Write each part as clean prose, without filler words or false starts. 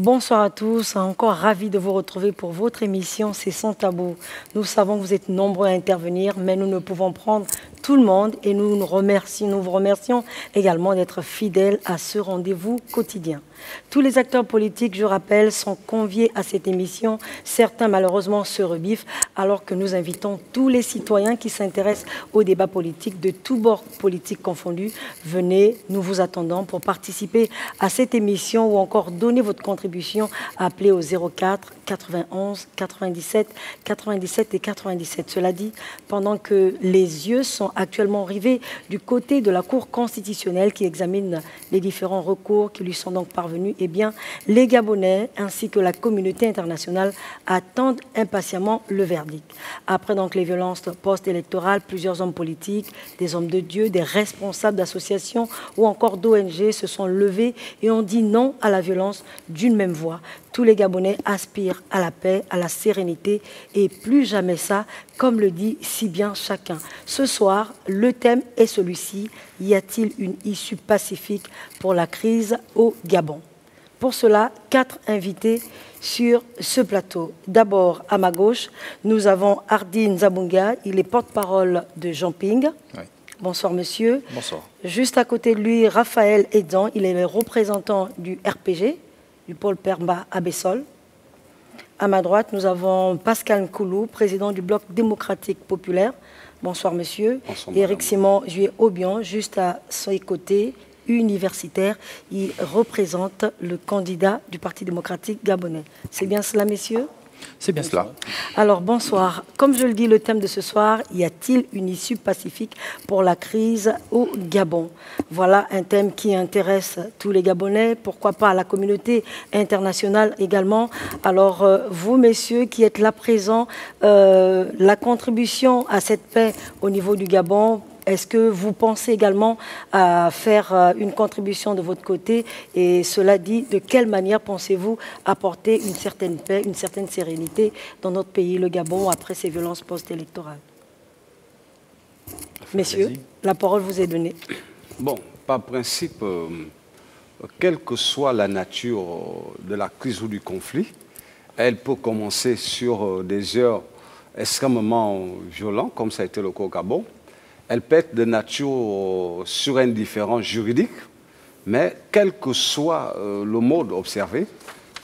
Bonsoir à tous, encore ravi de vous retrouver pour votre émission C'est sans tabou. Nous savons que vous êtes nombreux à intervenir, mais nous ne pouvons prendre tout le monde et nous vous remercions également d'être fidèles à ce rendez-vous quotidien. Tous les acteurs politiques, je rappelle, sont conviés à cette émission. Certains, malheureusement, se rebiffent, alors que nous invitons tous les citoyens qui s'intéressent aux débats politiques, de tous bords politiques confondus. Venez, nous vous attendons pour participer à cette émission ou encore donner votre contribution. Appelez au 04 91 97 97 et 97. Cela dit, pendant que les yeux sont actuellement rivés du côté de la Cour constitutionnelle qui examine les différents recours qui lui sont donc parvenus, eh bien, les Gabonais ainsi que la communauté internationale attendent impatiemment le verdict. Après donc les violences post-électorales, plusieurs hommes politiques, des hommes de Dieu, des responsables d'associations ou encore d'ONG se sont levés et ont dit non à la violence d'une même voix. Tous les Gabonais aspirent à la paix, à la sérénité et plus jamais ça, comme le dit si bien chacun. Ce soir, le thème est celui-ci. Y a-t-il une issue pacifique pour la crise au Gabon? Pour cela, 4 invités sur ce plateau. D'abord, à ma gauche, nous avons Hardine Zabunga. Il est porte-parole de Jumping. Oui. Bonsoir, monsieur. Bonsoir. Juste à côté de lui, Raphaël Edan. Il est le représentant du RPG, du pôle Perma à Bessol. À ma droite, nous avons Pascal Nkoulou, président du Bloc démocratique populaire. Bonsoir, monsieur. Bonsoir, Éric Simon Jué-Aubion, juste à ses côtés, universitaire. Il représente le candidat du Parti démocratique gabonais. C'est bien cela, messieurs? C'est bien cela. Alors, bonsoir. Comme je le dis, le thème de ce soir, y a-t-il une issue pacifique pour la crise au Gabon? Voilà un thème qui intéresse tous les Gabonais, pourquoi pas la communauté internationale également. Alors, vous, messieurs, qui êtes là présents, la contribution à cette paix au niveau du Gabon, est-ce que vous pensez également à faire une contribution de votre côté? Et cela dit, de quelle manière pensez-vous apporter une certaine paix, une certaine sérénité dans notre pays, le Gabon, après ces violences post-électorales? Messieurs, la parole vous est donnée. Bon, par principe, quelle que soit la nature de la crise ou du conflit, elle peut commencer sur des heures extrêmement violentes, comme ça a été le cas au Gabon. Elle peut être de nature sur un différend juridique, mais quel que soit le mode observé,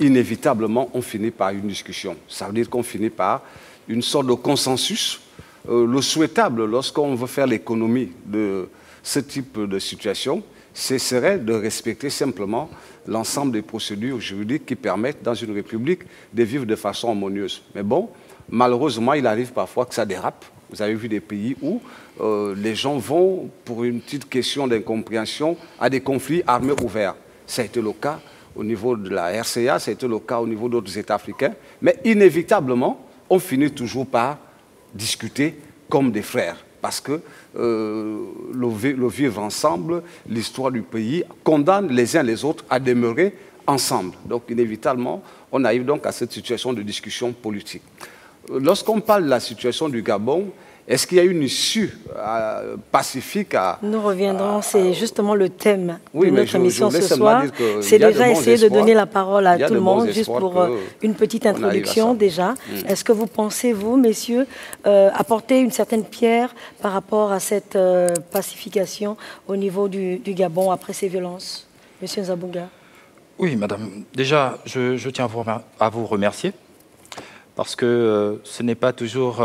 inévitablement, on finit par une discussion. Ça veut dire qu'on finit par une sorte de consensus. Le souhaitable, lorsqu'on veut faire l'économie de ce type de situation, ce serait de respecter simplement l'ensemble des procédures juridiques qui permettent, dans une république, de vivre de façon harmonieuse. Mais bon, malheureusement, il arrive parfois que ça dérape. Vous avez vu des pays où les gens vont, pour une petite question d'incompréhension, à des conflits armés ouverts. Ça a été le cas au niveau de la RCA, ça a été le cas au niveau d'autres États africains. Mais inévitablement, on finit toujours par discuter comme des frères. Parce que le vivre ensemble, l'histoire du pays, condamne les uns les autres à demeurer ensemble. Donc inévitablement, on arrive donc à cette situation de discussion politique. Lorsqu'on parle de la situation du Gabon, est-ce qu'il y a une issue pacifique à... Nous reviendrons, c'est justement le thème de notre émission ce soir. C'est déjà essayer de donner la parole à tout le monde, juste pour une petite introduction déjà. Est-ce que vous pensez, vous, messieurs, apporter une certaine pierre par rapport à cette pacification au niveau du Gabon après ces violences? Monsieur Zabunga. Oui, madame. Déjà, je tiens à vous remercier, parce que ce n'est pas toujours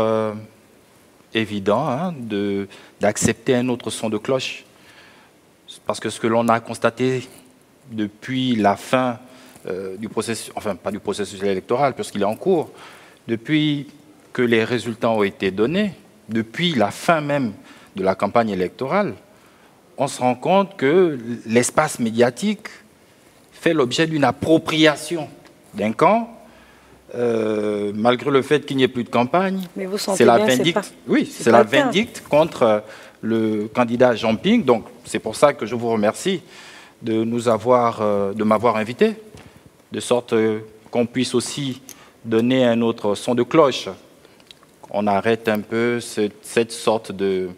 évident hein, d'accepter un autre son de cloche. Parce que ce que l'on a constaté depuis la fin du processus, enfin pas du processus électoral, puisqu'il est en cours, depuis que les résultats ont été donnés, depuis la fin même de la campagne électorale, on se rend compte que l'espace médiatique fait l'objet d'une appropriation d'un camp, malgré le fait qu'il n'y ait plus de campagne. C'est la vindicte. Oui, c'est la vindicte contre le candidat Jumping. Donc, c'est pour ça que je vous remercie de m'avoir invité, de sorte qu'on puisse aussi donner un autre son de cloche. On arrête un peu cette sorte de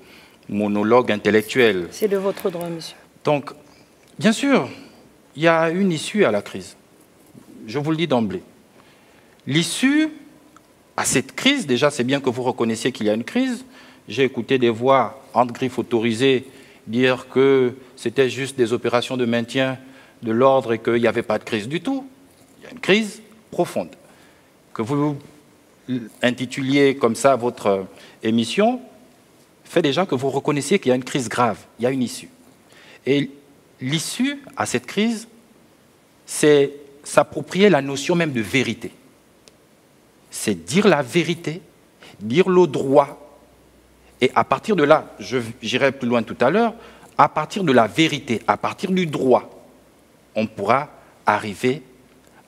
monologue intellectuel. C'est de votre droit, monsieur. Donc, bien sûr, il y a une issue à la crise. je vous le dis d'emblée, l'issue à cette crise, déjà c'est bien que vous reconnaissiez qu'il y a une crise. J'ai écouté des voix entre griffes autorisées dire que c'était juste des opérations de maintien de l'ordre et qu'il n'y avait pas de crise du tout. Il y a une crise profonde. Que vous intituliez comme ça votre émission fait déjà que vous reconnaissiez qu'il y a une crise grave, il y a une issue. Et l'issue à cette crise, c'est s'approprier la notion même de vérité. C'est dire la vérité, dire le droit. Et à partir de là, j'irai plus loin tout à l'heure, à partir de la vérité, à partir du droit, on pourra arriver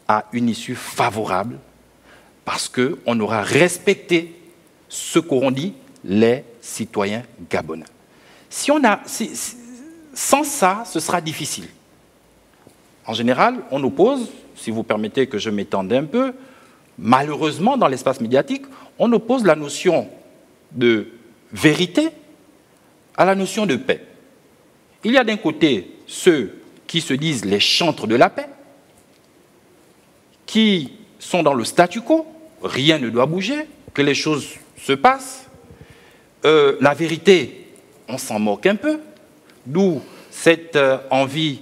à une issue favorable parce qu'on aura respecté ce qu'auront dit les citoyens gabonais. Sans ça, ce sera difficile. En général, on oppose, si vous permettez que je m'étende un peu, malheureusement dans l'espace médiatique, on oppose la notion de vérité à la notion de paix. Il y a d'un côté ceux qui se disent les chantres de la paix, qui sont dans le statu quo, rien ne doit bouger, que les choses se passent. La vérité, on s'en moque un peu, d'où cette envie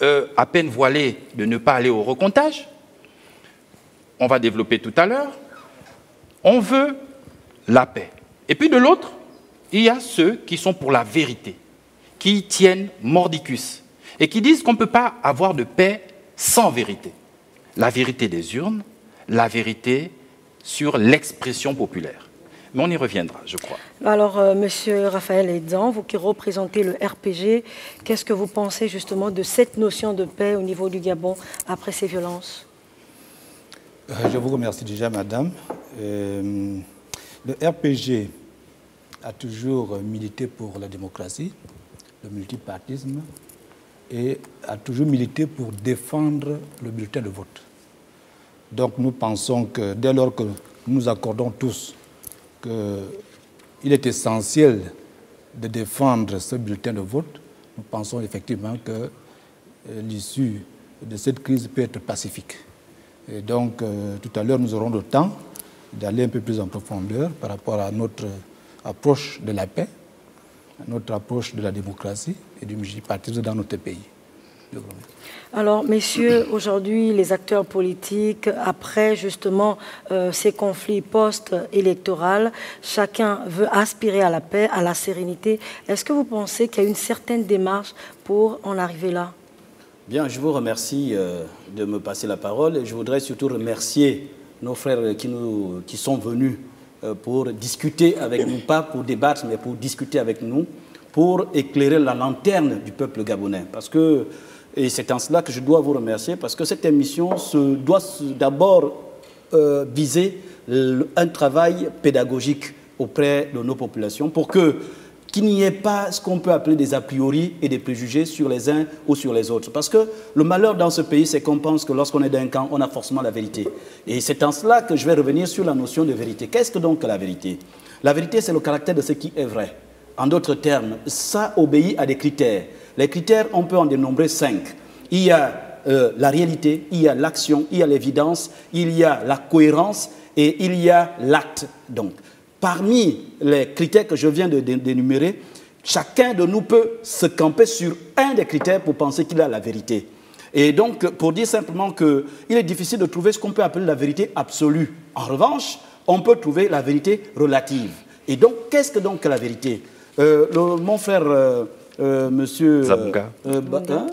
à peine voilée de ne pas aller au recomptage. On va développer tout à l'heure. On veut la paix. Et puis de l'autre, il y a ceux qui sont pour la vérité, qui tiennent mordicus et qui disent qu'on ne peut pas avoir de paix sans vérité. La vérité des urnes, la vérité sur l'expression populaire. Mais on y reviendra, je crois. Alors, Monsieur Raphaël Edzan, vous qui représentez le RPG, qu'est-ce que vous pensez justement de cette notion de paix au niveau du Gabon après ces violences? Je vous remercie déjà, madame. Le RPG a toujours milité pour la démocratie, le multipartisme, et a toujours milité pour défendre le bulletin de vote. Donc nous pensons que dès lors que nous accordons tous qu'il est essentiel de défendre ce bulletin de vote, nous pensons effectivement que l'issue de cette crise peut être pacifique. Et donc tout à l'heure, nous aurons le temps d'aller un peu plus en profondeur par rapport à notre approche de la paix, à notre approche de la démocratie et du multipartisme dans notre pays. Alors, messieurs, aujourd'hui, les acteurs politiques, après justement ces conflits post-électoraux, chacun veut aspirer à la paix, à la sérénité. Est-ce que vous pensez qu'il y a une certaine démarche pour en arriver là? Bien, je vous remercie de me passer la parole. Je voudrais surtout remercier nos frères qui sont venus pour discuter avec nous, pas pour débattre, mais pour discuter avec nous, pour éclairer la lanterne du peuple gabonais. Et c'est en cela que je dois vous remercier, parce que cette émission doit d'abord viser un travail pédagogique auprès de nos populations pour qu'il n'y ait pas ce qu'on peut appeler des a priori et des préjugés sur les uns ou sur les autres. Parce que le malheur dans ce pays, c'est qu'on pense que lorsqu'on est d'un camp, on a forcément la vérité. Et c'est en cela que je vais revenir sur la notion de vérité. Qu'est-ce que donc la vérité? La vérité, c'est le caractère de ce qui est vrai. En d'autres termes, ça obéit à des critères. Les critères, on peut en dénombrer 5. Il y a la réalité, il y a l'action, il y a l'évidence, il y a la cohérence et il y a l'acte. Donc, parmi les critères que je viens d'énumérer, chacun de nous peut se camper sur un des critères pour penser qu'il a la vérité. Et donc, pour dire simplement qu'il est difficile de trouver ce qu'on peut appeler la vérité absolue. En revanche, on peut trouver la vérité relative. Et donc, qu'est-ce que donc la vérité? Mon frère, monsieur Nzabouga,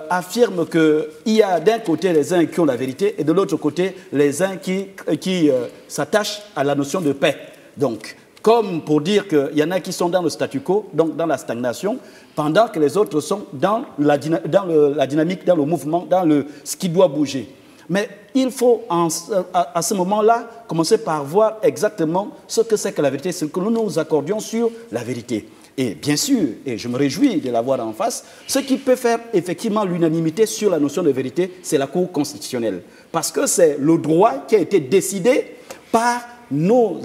affirme qu'il y a d'un côté les uns qui ont la vérité et de l'autre côté les uns qui s'attachent à la notion de paix. Donc, comme pour dire qu'il y en a qui sont dans le statu quo, donc dans la stagnation, pendant que les autres sont dans la dynamique, dans le mouvement, dans ce qui doit bouger. Mais il faut, à ce moment-là, commencer par voir exactement ce que c'est que la vérité, ce que nous nous accordions sur la vérité. Et bien sûr, et je me réjouis de l'avoir en face, ce qui peut faire effectivement l'unanimité sur la notion de vérité, c'est la Cour constitutionnelle. Parce que c'est le droit qui a été décidé par nos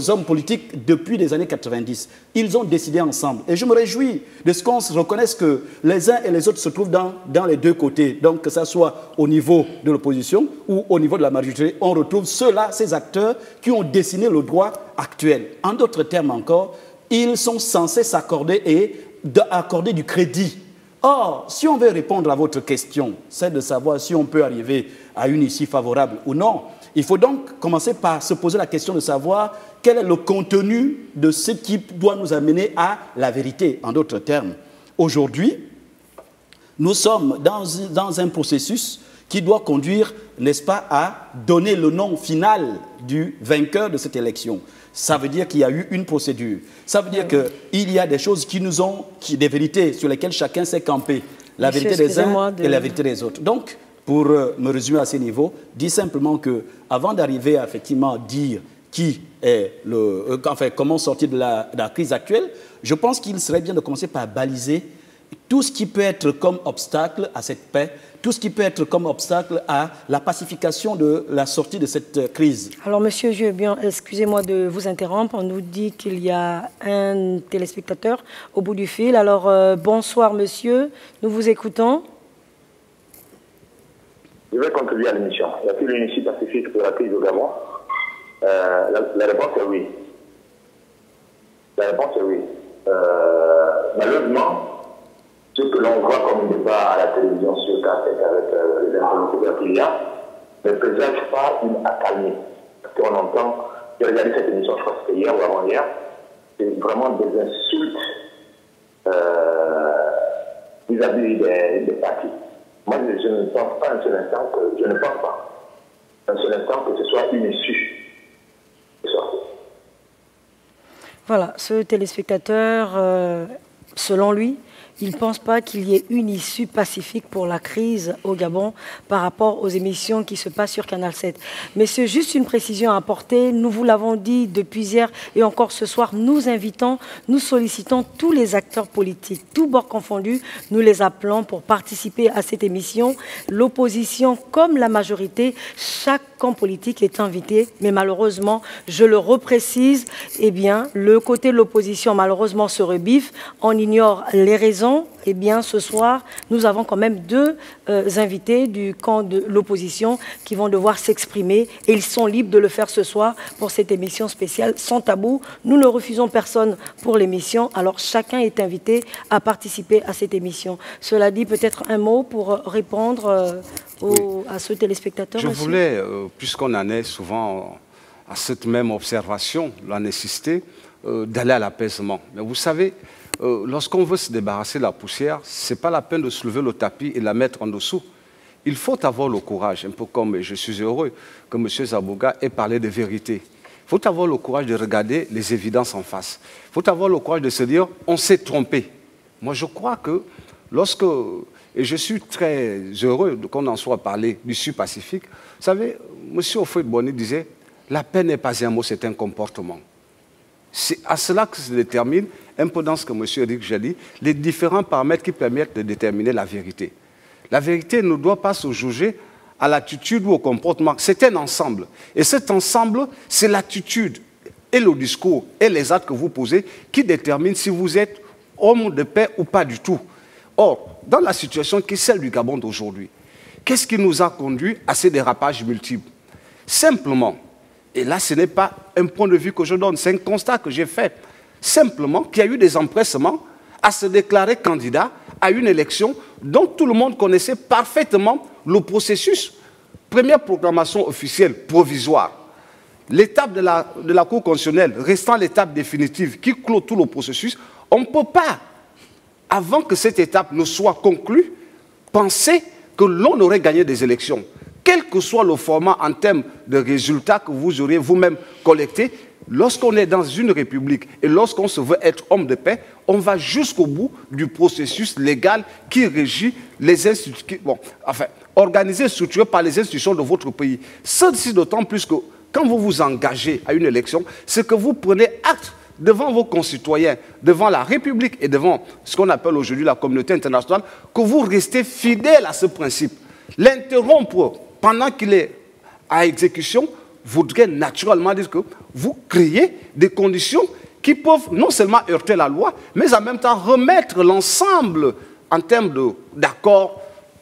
hommes politiques depuis les années 90. Ils ont décidé ensemble. Et je me réjouis de ce qu'on se reconnaisse que les uns et les autres se trouvent dans les deux côtés. Donc que ce soit au niveau de l'opposition ou au niveau de la majorité, on retrouve ceux-là, ces acteurs qui ont dessiné le droit actuel. En d'autres termes encore, ils sont censés s'accorder et accorder du crédit. Or, si on veut répondre à votre question, c'est de savoir si on peut arriver à une issue favorable ou non. Il faut donc commencer par se poser la question de savoir quel est le contenu de ce qui doit nous amener à la vérité. En d'autres termes, aujourd'hui, nous sommes dans un processus qui doit conduire, n'est-ce pas, à donner le nom final du vainqueur de cette élection. Ça veut dire qu'il y a eu une procédure. Ça veut dire qu'il y a des choses qui nous ont, des vérités sur lesquelles chacun s'est campé. La vérité des uns et la vérité des autres. Donc, pour me résumer à ce niveau, dis simplement qu'avant d'arriver à effectivement dire qui est comment sortir de la crise actuelle, je pense qu'il serait bien de commencer par baliser tout ce qui peut être comme obstacle à cette paix, tout ce qui peut être comme obstacle à la pacification de la sortie de cette crise. Alors, monsieur Juebien, excusez-moi de vous interrompre. On nous dit qu'il y a un téléspectateur au bout du fil. Alors, bonsoir, monsieur. Nous vous écoutons. Je vais contribuer à l'émission. Y a-t-il une issue pacifique pour la crise au Gabon? La réponse est oui. La réponse est oui. Malheureusement, ce que l'on voit comme débat à la télévision sur Cassette avec les interlocuteurs qu'il y a ne présage pas une accalmie. Parce qu'on entend, j'ai regardé cette émission, je crois que c'était hier ou avant-hier, c'est vraiment des insultes vis-à-vis des partis. Moi, je ne pense pas un seul instant que ce soit une issue. Voilà, ce téléspectateur, selon lui, il ne pense pas qu'il y ait une issue pacifique pour la crise au Gabon par rapport aux émissions qui se passent sur Canal 7. Mais c'est juste une précision à apporter. Nous vous l'avons dit depuis hier et encore ce soir, nous invitons, nous sollicitons tous les acteurs politiques, tous bords confondus, nous les appelons pour participer à cette émission. L'opposition comme la majorité, chaque camp politique est invité, mais malheureusement, je le reprécise, eh bien, le côté de l'opposition malheureusement se rebiffe, on ignore les raisons. Eh bien, ce soir, nous avons quand même deux invités du camp de l'opposition qui vont devoir s'exprimer et ils sont libres de le faire ce soir pour cette émission spéciale sans tabou. Nous ne refusons personne pour l'émission, alors chacun est invité à participer à cette émission. Cela dit, peut-être un mot pour répondre à ce téléspectateur. Je voulais, puisqu'on en est souvent à cette même observation, la nécessité d'aller à l'apaisement. Mais vous savez, lorsqu'on veut se débarrasser de la poussière, ce n'est pas la peine de soulever le tapis et la mettre en dessous. Il faut avoir le courage, un peu comme je suis heureux que M. Zabouga ait parlé de vérité. Il faut avoir le courage de regarder les évidences en face. Il faut avoir le courage de se dire, on s'est trompé. Moi, je crois que lorsque, et je suis très heureux qu'on en soit parlé d'issue pacifique, vous savez, M. Houphouët-Boigny disait, la paix n'est pas un mot, c'est un comportement. C'est à cela que se détermine, un peu dans ce que M. Eric Jali, les différents paramètres qui permettent de déterminer la vérité. La vérité ne doit pas se juger à l'attitude ou au comportement. C'est un ensemble. Et cet ensemble, c'est l'attitude et le discours et les actes que vous posez qui déterminent si vous êtes homme de paix ou pas du tout. Or, dans la situation qui est celle du Gabon d'aujourd'hui, qu'est-ce qui nous a conduit à ces dérapages multiples? Simplement, et là, ce n'est pas un point de vue que je donne, c'est un constat que j'ai fait. Simplement qu'il y a eu des empressements à se déclarer candidat à une élection dont tout le monde connaissait parfaitement le processus. Première proclamation officielle provisoire. L'étape de la Cour constitutionnelle restant l'étape définitive qui clôt tout le processus, on ne peut pas, avant que cette étape ne soit conclue, penser que l'on aurait gagné des élections. Quel que soit le format en termes de résultats que vous auriez vous-même collectés, lorsqu'on est dans une république et lorsqu'on se veut être homme de paix, on va jusqu'au bout du processus légal qui régit les institutions, organisé et structuré par les institutions de votre pays. Ceci d'autant plus que quand vous vous engagez à une élection, c'est que vous prenez acte devant vos concitoyens, devant la République et devant ce qu'on appelle aujourd'hui la communauté internationale, que vous restez fidèle à ce principe. L'interrompre pendant qu'il est à exécution voudrait naturellement dire que vous créez des conditions qui peuvent non seulement heurter la loi, mais en même temps remettre l'ensemble en termes d'accords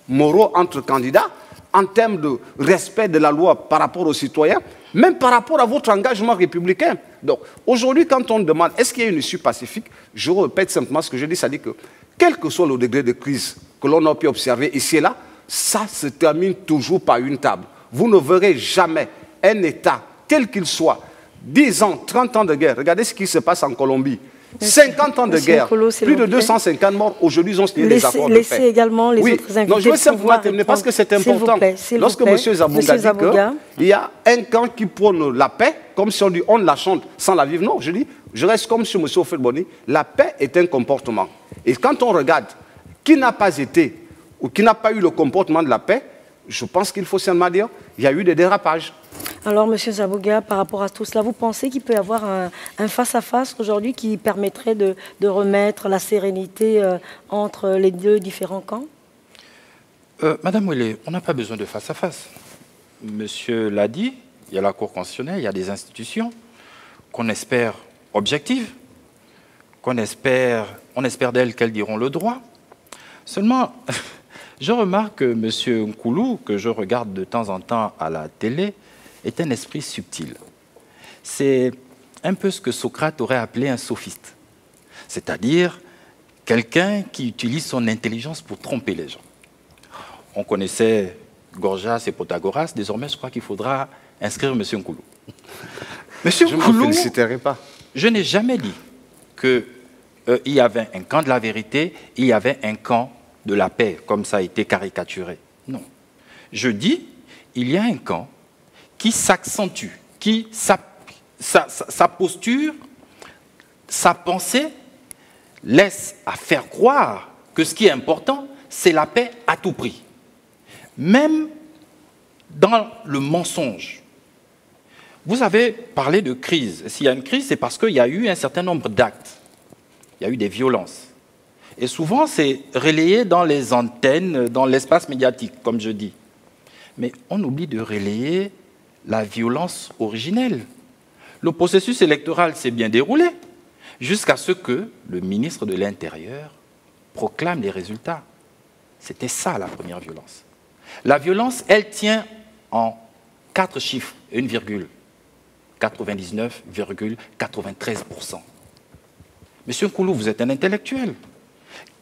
moraux entre candidats, en termes de respect de la loi par rapport aux citoyens, même par rapport à votre engagement républicain. Donc, aujourd'hui, quand on demande est-ce qu'il y a une issue pacifique, je répète simplement ce que je dis, c'est-à-dire que, quel que soit le degré de crise que l'on a pu observer ici et là, ça se termine toujours par une table. Vous ne verrez jamais un État, quel qu'il soit, 10 ans, 30 ans de guerre. Regardez ce qui se passe en Colombie. 50 ans de guerre, plus de 250 morts. Aujourd'hui, ils ont signé des accords de paix. Laissez également les autres invités. Non, je veux simplement terminer parce que c'est important. Lorsque M. Zabouga dit qu'il y a un camp qui prône la paix, comme si on dit on la chante sans la vivre. Non, je dis, je reste comme sur M. Ofel-Boni, la paix est un comportement. Et quand on regarde qui n'a pas été ou qui n'a pas eu le comportement de la paix, je pense qu'il faut seulement dire qu'il y a eu des dérapages. Alors, M. Zabouga, par rapport à tout cela, vous pensez qu'il peut y avoir un face-à-face aujourd'hui qui permettrait de remettre la sérénité entre les deux différents camps? Madame Ouélé, on n'a pas besoin de face-à-face. Monsieur l'a dit, il y a la Cour constitutionnelle, il y a des institutions qu'on espère objectives, on espère d'elles qu'elles diront le droit. Seulement, je remarque que M. Nkoulou, que je regarde de temps en temps à la télé, est un esprit subtil. C'est un peu ce que Socrate aurait appelé un sophiste, c'est-à-dire quelqu'un qui utilise son intelligence pour tromper les gens. On connaissait Gorgias et Protagoras, désormais je crois qu'il faudra inscrire M. Nkoulou. Monsieur Nkoulou, je ne me féliciterai pas. Je n'ai jamais dit qu'il y avait un camp de la vérité, il y avait un camp de la paix, comme ça a été caricaturé. Non. Je dis, il y a un camp qui s'accentue, qui sa posture, sa pensée laisse à faire croire que ce qui est important, c'est la paix à tout prix. Même dans le mensonge. Vous avez parlé de crise. S'il y a une crise, c'est parce qu'il y a eu un certain nombre d'actes. Il y a eu des violences. Et souvent, c'est relayé dans les antennes, dans l'espace médiatique, comme je dis. Mais on oublie de relayer la violence originelle. Le processus électoral s'est bien déroulé jusqu'à ce que le ministre de l'Intérieur proclame les résultats. C'était ça, la première violence. La violence, elle tient en 4 chiffres, une virgule. 99,93%. Monsieur Nkoulou, vous êtes un intellectuel.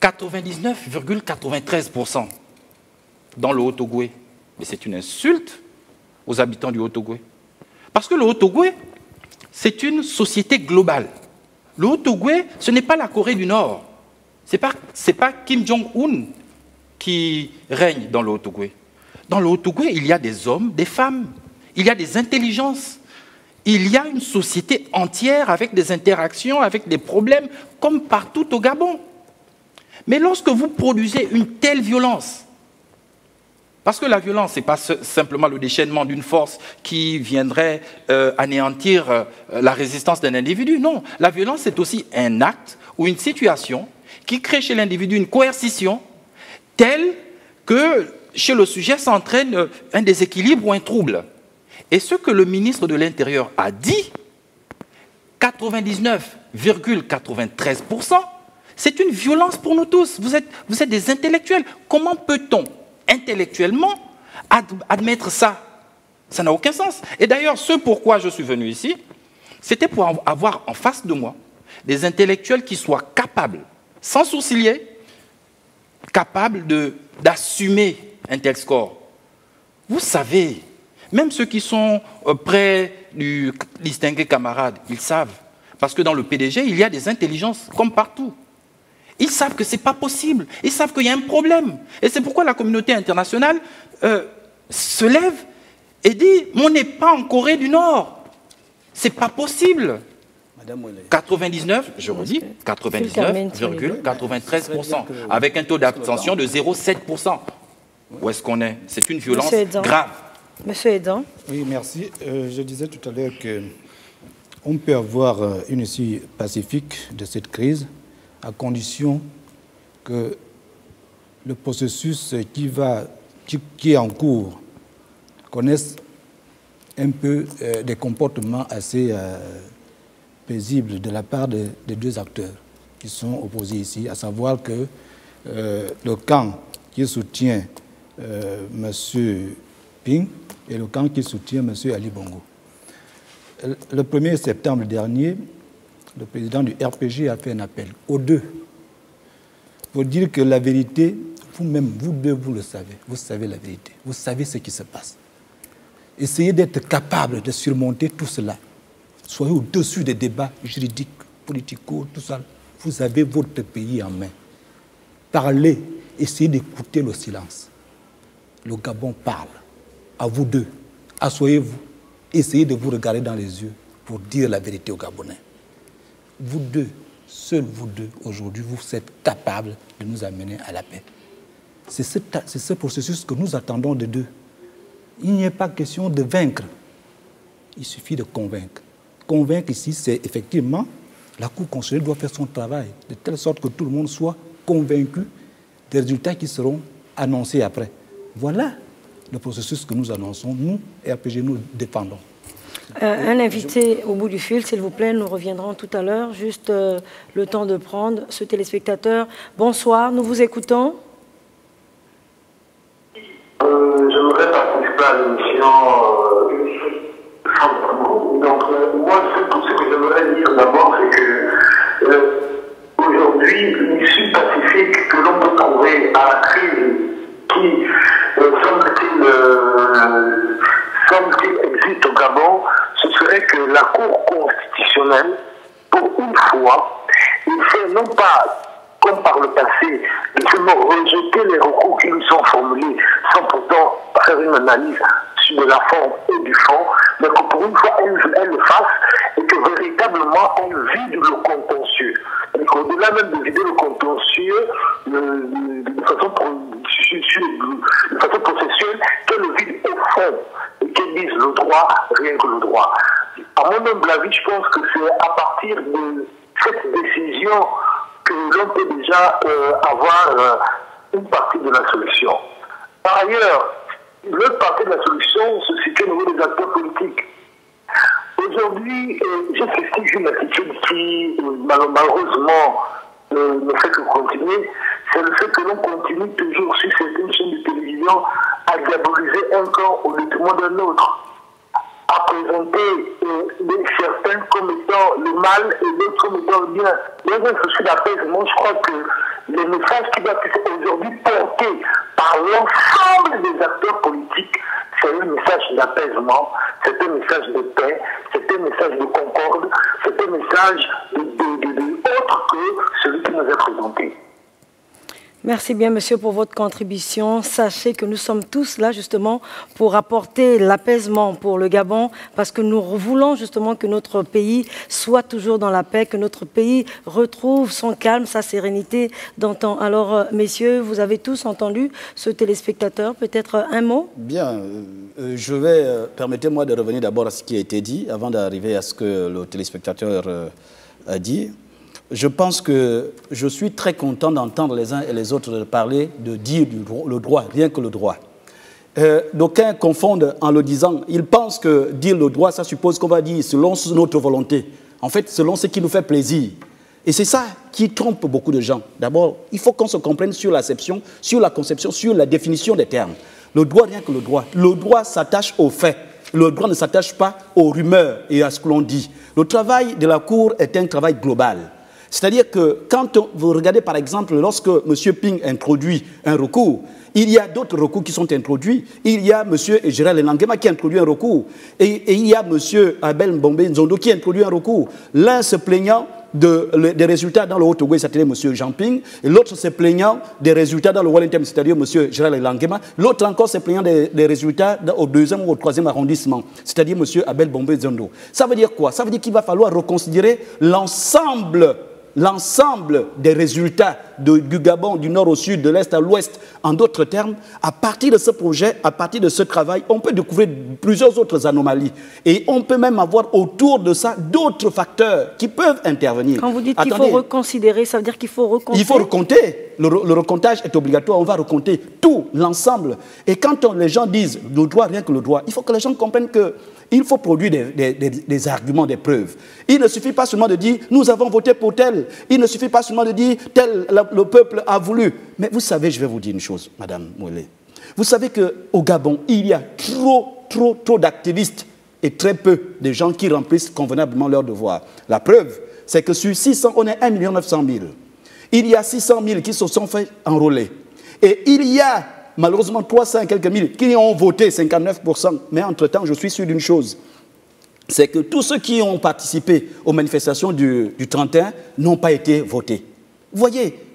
99,93% dans le Haut-Ogooué. Mais c'est une insulte aux habitants du Haut-Ogooué. Parce que le Haut-Ogooué, c'est une société globale. Le Haut-Ogooué, ce n'est pas la Corée du Nord. Ce n'est pas Kim Jong-un qui règne dans le Haut-Ogooué. Dans le Haut-Ogooué, il y a des hommes, des femmes, il y a des intelligences. Il y a une société entière avec des interactions, avec des problèmes, comme partout au Gabon. Mais lorsque vous produisez une telle violence, parce que la violence, ce n'est pas simplement le déchaînement d'une force qui viendrait anéantir la résistance d'un individu, non. La violence, c'est aussi un acte ou une situation qui crée chez l'individu une coercition telle que chez le sujet s'entraîne un déséquilibre ou un trouble. Et ce que le ministre de l'Intérieur a dit, 99,93%, c'est une violence pour nous tous. Vous êtes des intellectuels. Comment peut-on intellectuellement admettre ça? Ça n'a aucun sens. Et d'ailleurs, ce pourquoi je suis venu ici, c'était pour avoir en face de moi des intellectuels qui soient capables, sans sourciller, capables d'assumer un tel score. Vous savez, même ceux qui sont près du distingué camarade, ils savent. Parce que dans le PDG, il y a des intelligences comme partout. Ils savent que ce n'est pas possible. Ils savent qu'il y a un problème. Et c'est pourquoi la communauté internationale se lève et dit « on n'est pas en Corée du Nord. Ce n'est pas possible. » 99, je redis, 99,93%, avec un taux d'abstention de 0,7%. Où est-ce qu'on est? C'est une violence grave. Monsieur Edan. Oui, merci. Je disais tout à l'heure qu'on peut avoir une issue pacifique de cette crise à condition que le processus qui est en cours connaisse un peu des comportements assez paisibles de la part des deux acteurs qui sont opposés ici, à savoir que le camp qui soutient M. Ping et le camp qui soutient M. Ali Bongo. Le 1er septembre dernier, le président du RPG a fait un appel aux deux pour dire que la vérité, vous-même, vous deux, vous le savez. Vous savez la vérité. Vous savez ce qui se passe. Essayez d'être capable de surmonter tout cela. Soyez au-dessus des débats juridiques, politico, tout ça. Vous avez votre pays en main. Parlez, essayez d'écouter le silence. Le Gabon parle. À vous deux. Asseyez-vous. Essayez de vous regarder dans les yeux pour dire la vérité aux Gabonais. Vous deux, seuls vous deux, aujourd'hui, vous êtes capables de nous amener à la paix. C'est ce processus que nous attendons de deux. Il n'y a pas question de vaincre. Il suffit de convaincre. Convaincre ici, c'est effectivement, la Cour constitutionnelle doit faire son travail, de telle sorte que tout le monde soit convaincu des résultats qui seront annoncés après. Voilà le processus que nous annonçons. Nous, RPG, nous défendons. Un invité au bout du fil, s'il vous plaît, nous reviendrons tout à l'heure. Juste le temps de prendre ce téléspectateur. Bonsoir, nous vous écoutons. J'aimerais participer à l'émission. Donc, moi, tout ce que j'aimerais dire d'abord, c'est que aujourd'hui, l'issue pacifique que l'on peut trouver à la crise qui semble-t-il existe au Gabon, ce serait que la Cour constitutionnelle, pour une fois, il fait non pas comme par le passé, de seulement rejeter les recours qui lui sont formulés sans pourtant faire une analyse sur de la forme et du fond, mais que pour une fois elle le fasse et que véritablement elle vide le contentieux. Et qu'au-delà même de vider le contentieux de façon processuelle, qu'elle le vide au fond et qu'elle dise le droit, rien que le droit. À mon humble avis, je pense que c'est à partir de cette décision que l'on peut déjà avoir une partie de la solution. Par ailleurs, l'autre partie de la solution se situe au niveau des acteurs politiques. Aujourd'hui, je fustige une attitude qui, malheureusement, ne fait que continuer. C'est le fait que l'on continue toujours sur certaines chaînes de télévision à diaboliser un camp au détriment d'un autre, à présenter certains comme étant le mal et d'autres comme étant le bien. Dans un souci d'apaisement, je crois que les messages qui doivent être aujourd'hui portés par l'ensemble des acteurs politiques, c'est un message d'apaisement, c'est un message de paix, c'est un message de concorde, c'est un message autre que celui qui nous est présenté. Merci bien, monsieur, pour votre contribution. Sachez que nous sommes tous là, justement, pour apporter l'apaisement pour le Gabon, parce que nous voulons, justement, que notre pays soit toujours dans la paix, que notre pays retrouve son calme, sa sérénité d'antan. Alors, messieurs, vous avez tous entendu ce téléspectateur. Peut-être un mot? Bien. Permettez-moi de revenir d'abord à ce qui a été dit, avant d'arriver à ce que le téléspectateur a dit. Je pense que je suis très content d'entendre les uns et les autres parler de dire le droit, rien que le droit. D'aucuns confondent en le disant, ils pensent que dire le droit, ça suppose qu'on va dire selon notre volonté. En fait, selon ce qui nous fait plaisir. Et c'est ça qui trompe beaucoup de gens. D'abord, il faut qu'on se comprenne sur l'acception, sur la conception, sur la définition des termes. Le droit, rien que le droit. Le droit s'attache aux faits. Le droit ne s'attache pas aux rumeurs et à ce que l'on dit. Le travail de la Cour est un travail global. C'est-à-dire que quand vous regardez par exemple, lorsque M. Ping introduit un recours, il y a d'autres recours qui sont introduits. Il y a M. Gérald Langema qui introduit un recours. Et il y a M. Abel Mbombe Nzondo qui introduit un recours. L'un se plaignant des résultats dans le Haut-Togo, c'est-à-dire M. Jean Ping, et l'autre se plaignant des résultats dans le Wellington, c'est-à-dire M. Gérald Langema, l'autre encore se plaignant des résultats au 2e ou au 3e arrondissement, c'est-à-dire M. Abel Mbombe Nzondo. Ça veut dire quoi? Ça veut dire qu'il va falloir reconsidérer l'ensemble des résultats du Gabon, du nord au sud, de l'est à l'ouest. En d'autres termes, à partir de ce projet, à partir de ce travail, on peut découvrir plusieurs autres anomalies. Et on peut même avoir autour de ça d'autres facteurs qui peuvent intervenir. Quand vous dites qu'il faut reconsidérer, ça veut dire qu'il faut recompter? Il faut recompter. Le recomptage est obligatoire. On va recompter tout, l'ensemble. Et quand les gens disent le droit, rien que le droit, il faut que les gens comprennent qu'il faut produire des arguments, des preuves. Il ne suffit pas seulement de dire « nous avons voté pour tel ». Il ne suffit pas seulement de dire « tel, le peuple a voulu ». Mais vous savez, je vais vous dire une chose, Madame Mouelé. Vous savez qu'au Gabon, il y a trop d'activistes et très peu de gens qui remplissent convenablement leur devoir. La preuve, c'est que sur 600, on est 1 900 000. Il y a 600 000 qui se sont fait enrôler. Et il y a malheureusement 300 et quelques mille qui ont voté 59%. Mais entre-temps, je suis sûr d'une chose, c'est que tous ceux qui ont participé aux manifestations du 31 n'ont pas été votés. Vous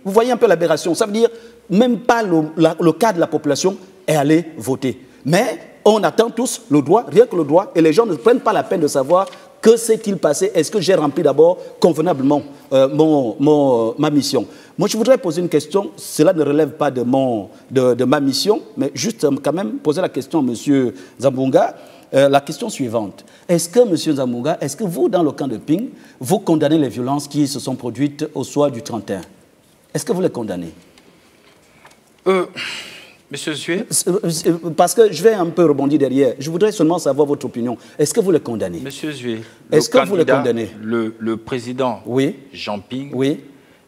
voyez un peu l'aberration. Ça veut dire même pas le quart de la population est allé voter. Mais on attend tous le droit, rien que le droit, et les gens ne prennent pas la peine de savoir que s'est-il passé. Est-ce que j'ai rempli d'abord convenablement ma mission? Moi, je voudrais poser une question. Cela ne relève pas de ma mission, mais juste quand même poser la question à M. Zambunga. La question suivante. Est-ce que, M. Zambunga, est-ce que vous, dans le camp de Ping, vous condamnez les violences qui se sont produites au soir du 31? Est-ce que vous les condamnez? Monsieur Zué? Parce que je vais un peu rebondir derrière. Je voudrais seulement savoir votre opinion. Est-ce que vous les condamnez? Monsieur Zué, est-ce que vous les condamnez? Le président Jean Ping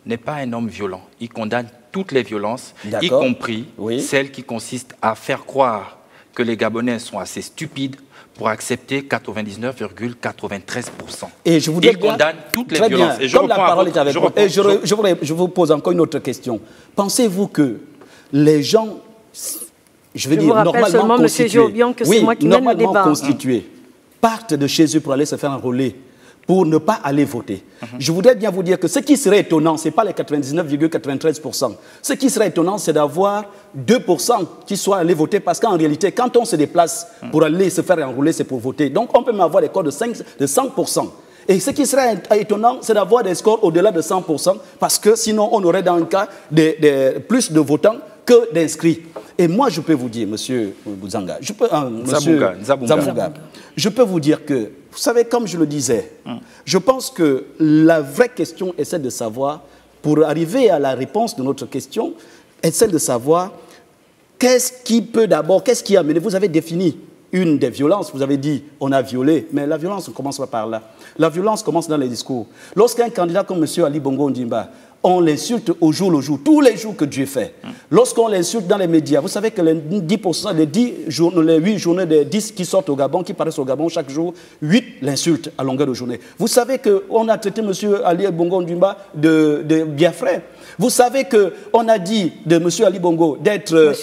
n'est pas un homme violent. Il condamne toutes les violences, y compris celles qui consistent à faire croire que les Gabonais sont assez stupides pour accepter 99,93%. Et je voudrais il condamne toutes les violences. Et comme la parole est avec moi, je vous pose encore une autre question. Pensez-vous que les gens, je veux dire, normalement constitués, partent de chez eux pour aller se faire enrôler, pour ne pas aller voter? Je voudrais bien vous dire que ce qui serait étonnant, ce n'est pas les 99,93%. Ce qui serait étonnant, c'est d'avoir 2% qui soient allés voter, parce qu'en réalité, quand on se déplace pour aller se faire enrôler, c'est pour voter. Donc on peut même avoir des scores de 100%. Et ce qui serait étonnant, c'est d'avoir des scores au-delà de 100%, parce que sinon on aurait dans le cas plus de votants que d'inscrits. Et moi, je peux vous dire, Monsieur Bouzanga, Zambunga, je peux vous dire que, vous savez, comme je le disais, je pense que la vraie question est celle de savoir, pour arriver à la réponse de notre question, est celle de savoir qu'est-ce qui a amené. Vous avez défini une des violences, vous avez dit on a violé, mais la violence ne commence pas par là. La violence commence dans les discours. Lorsqu'un candidat comme M. Ali Bongo Ondimba, on l'insulte au jour le jour, tous les jours que Dieu fait. Lorsqu'on l'insulte dans les médias, vous savez que les 10%, les 8 journées des 10 qui sortent au Gabon, qui paraissent au Gabon chaque jour, 8 l'insultent à longueur de journée. Vous savez qu'on a traité M. Ali Bongo Ondimba de biafrais. Vous savez qu'on a dit de M. Ali Bongo d'être...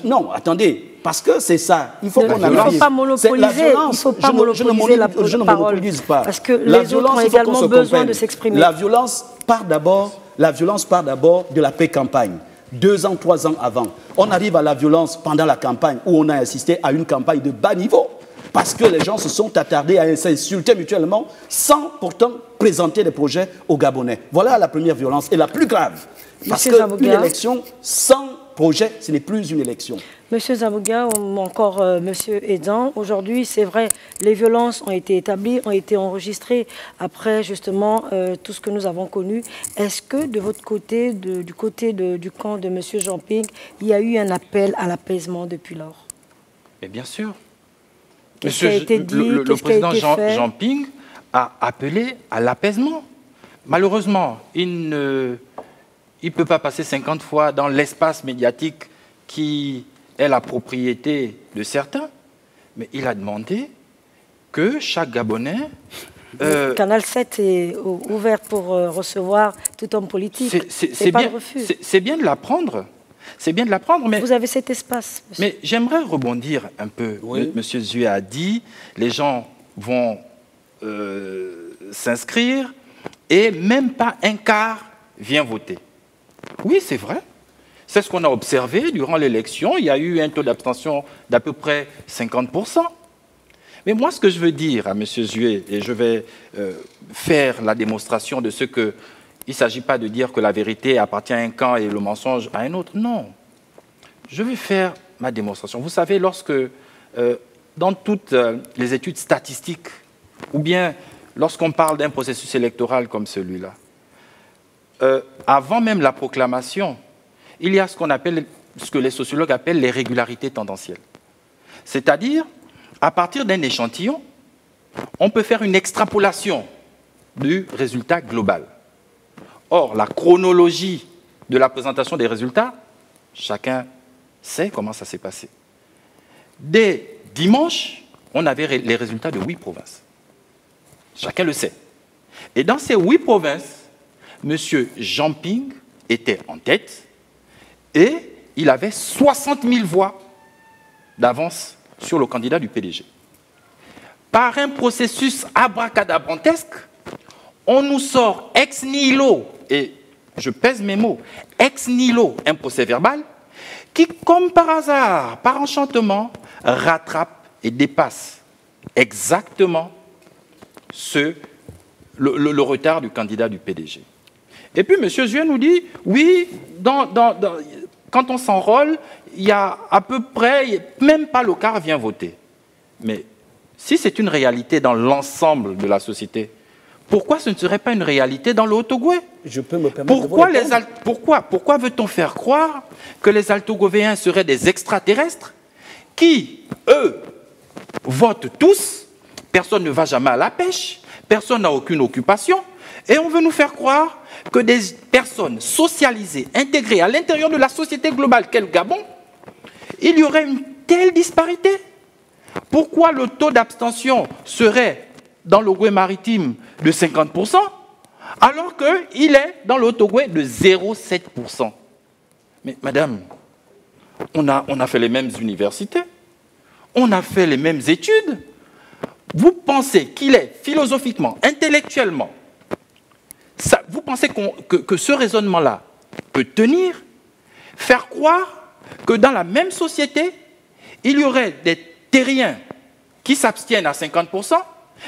Non, attendez. Parce que c'est ça. Il faut qu'on arrive. Il ne faut pas monopoliser. Il faut pas monopoliser la parole. Je ne monopolise pas. Parce que les autres ont également besoin de s'exprimer. La violence part d'abord de la pré-campagne. 2 ans, 3 ans avant. On arrive à la violence pendant la campagne, où on a assisté à une campagne de bas niveau. Parce que les gens se sont attardés à s'insulter mutuellement sans pourtant présenter des projets aux Gabonais. Voilà la première violence et la plus grave. Parce qu'une élection sans projet, ce n'est plus une élection. Monsieur Zambunga, ou encore Monsieur Edan, aujourd'hui, c'est vrai, les violences ont été établies, ont été enregistrées après justement tout ce que nous avons connu. Est-ce que de votre côté, du camp de Monsieur Jean Ping, il y a eu un appel à l'apaisement depuis lors? Mais bien sûr. Qu'est-ce qui a été dit? Le président Jean Ping a appelé à l'apaisement. Malheureusement, il ne peut pas passer 50 fois dans l'espace médiatique qui est la propriété de certains, mais il a demandé que chaque Gabonais... Canal 7 est ouvert pour recevoir tout homme politique. C'est pas le refus. C'est bien de l'apprendre. C'est bien de l'apprendre, mais... Vous avez cet espace, monsieur. Mais j'aimerais rebondir un peu. Monsieur Zué a dit, les gens vont s'inscrire et même pas un quart vient voter. Oui, c'est vrai. C'est ce qu'on a observé durant l'élection. Il y a eu un taux d'abstention d'à peu près 50%. Mais moi, ce que je veux dire à M. Zué, et je vais faire la démonstration de ce que Il ne s'agit pas de dire que la vérité appartient à un camp et le mensonge à un autre. Non. Je vais faire ma démonstration. Vous savez, lorsque, dans toutes les études statistiques, ou bien lorsqu'on parle d'un processus électoral comme celui-là, avant même la proclamation, il y a ce que les sociologues appellent les régularités tendancielles. C'est-à-dire, à partir d'un échantillon, on peut faire une extrapolation du résultat global. Or, la chronologie de la présentation des résultats, chacun sait comment ça s'est passé. Dès dimanche, on avait les résultats de 8 provinces. Chacun le sait. Et dans ces 8 provinces, M. Jean Ping était en tête et il avait 60 000 voix d'avance sur le candidat du PDG. Par un processus abracadabrantesque, on nous sort ex nihilo, et je pèse mes mots, ex nihilo, un procès verbal, qui, comme par hasard, par enchantement, rattrape et dépasse exactement le retard du candidat du PDG. Et puis M. Zué nous dit, oui, quand on s'enrôle, il y a à peu près, même pas le quart vient voter. Mais si c'est une réalité dans l'ensemble de la société, pourquoi ce ne serait pas une réalité dans le Haut-Ogooué? Je peux me permettre de vous répondre. Pourquoi veut-on faire croire que les Altogovéens seraient des extraterrestres qui, eux, votent tous, personne ne va jamais à la pêche, personne n'a aucune occupation, et on veut nous faire croire que des personnes socialisées, intégrées à l'intérieur de la société globale qu'est le Gabon, il y aurait une telle disparité? Pourquoi le taux d'abstention serait dans l'Ogooué maritime de 50%, alors qu'il est dans le Haut-Ogooué de 0,7%? Mais madame, on a fait les mêmes universités, on a fait les mêmes études. Vous pensez qu'il est philosophiquement, intellectuellement, vous pensez que ce raisonnement-là peut tenir? Faire croire que dans la même société, il y aurait des terriens qui s'abstiennent à 50%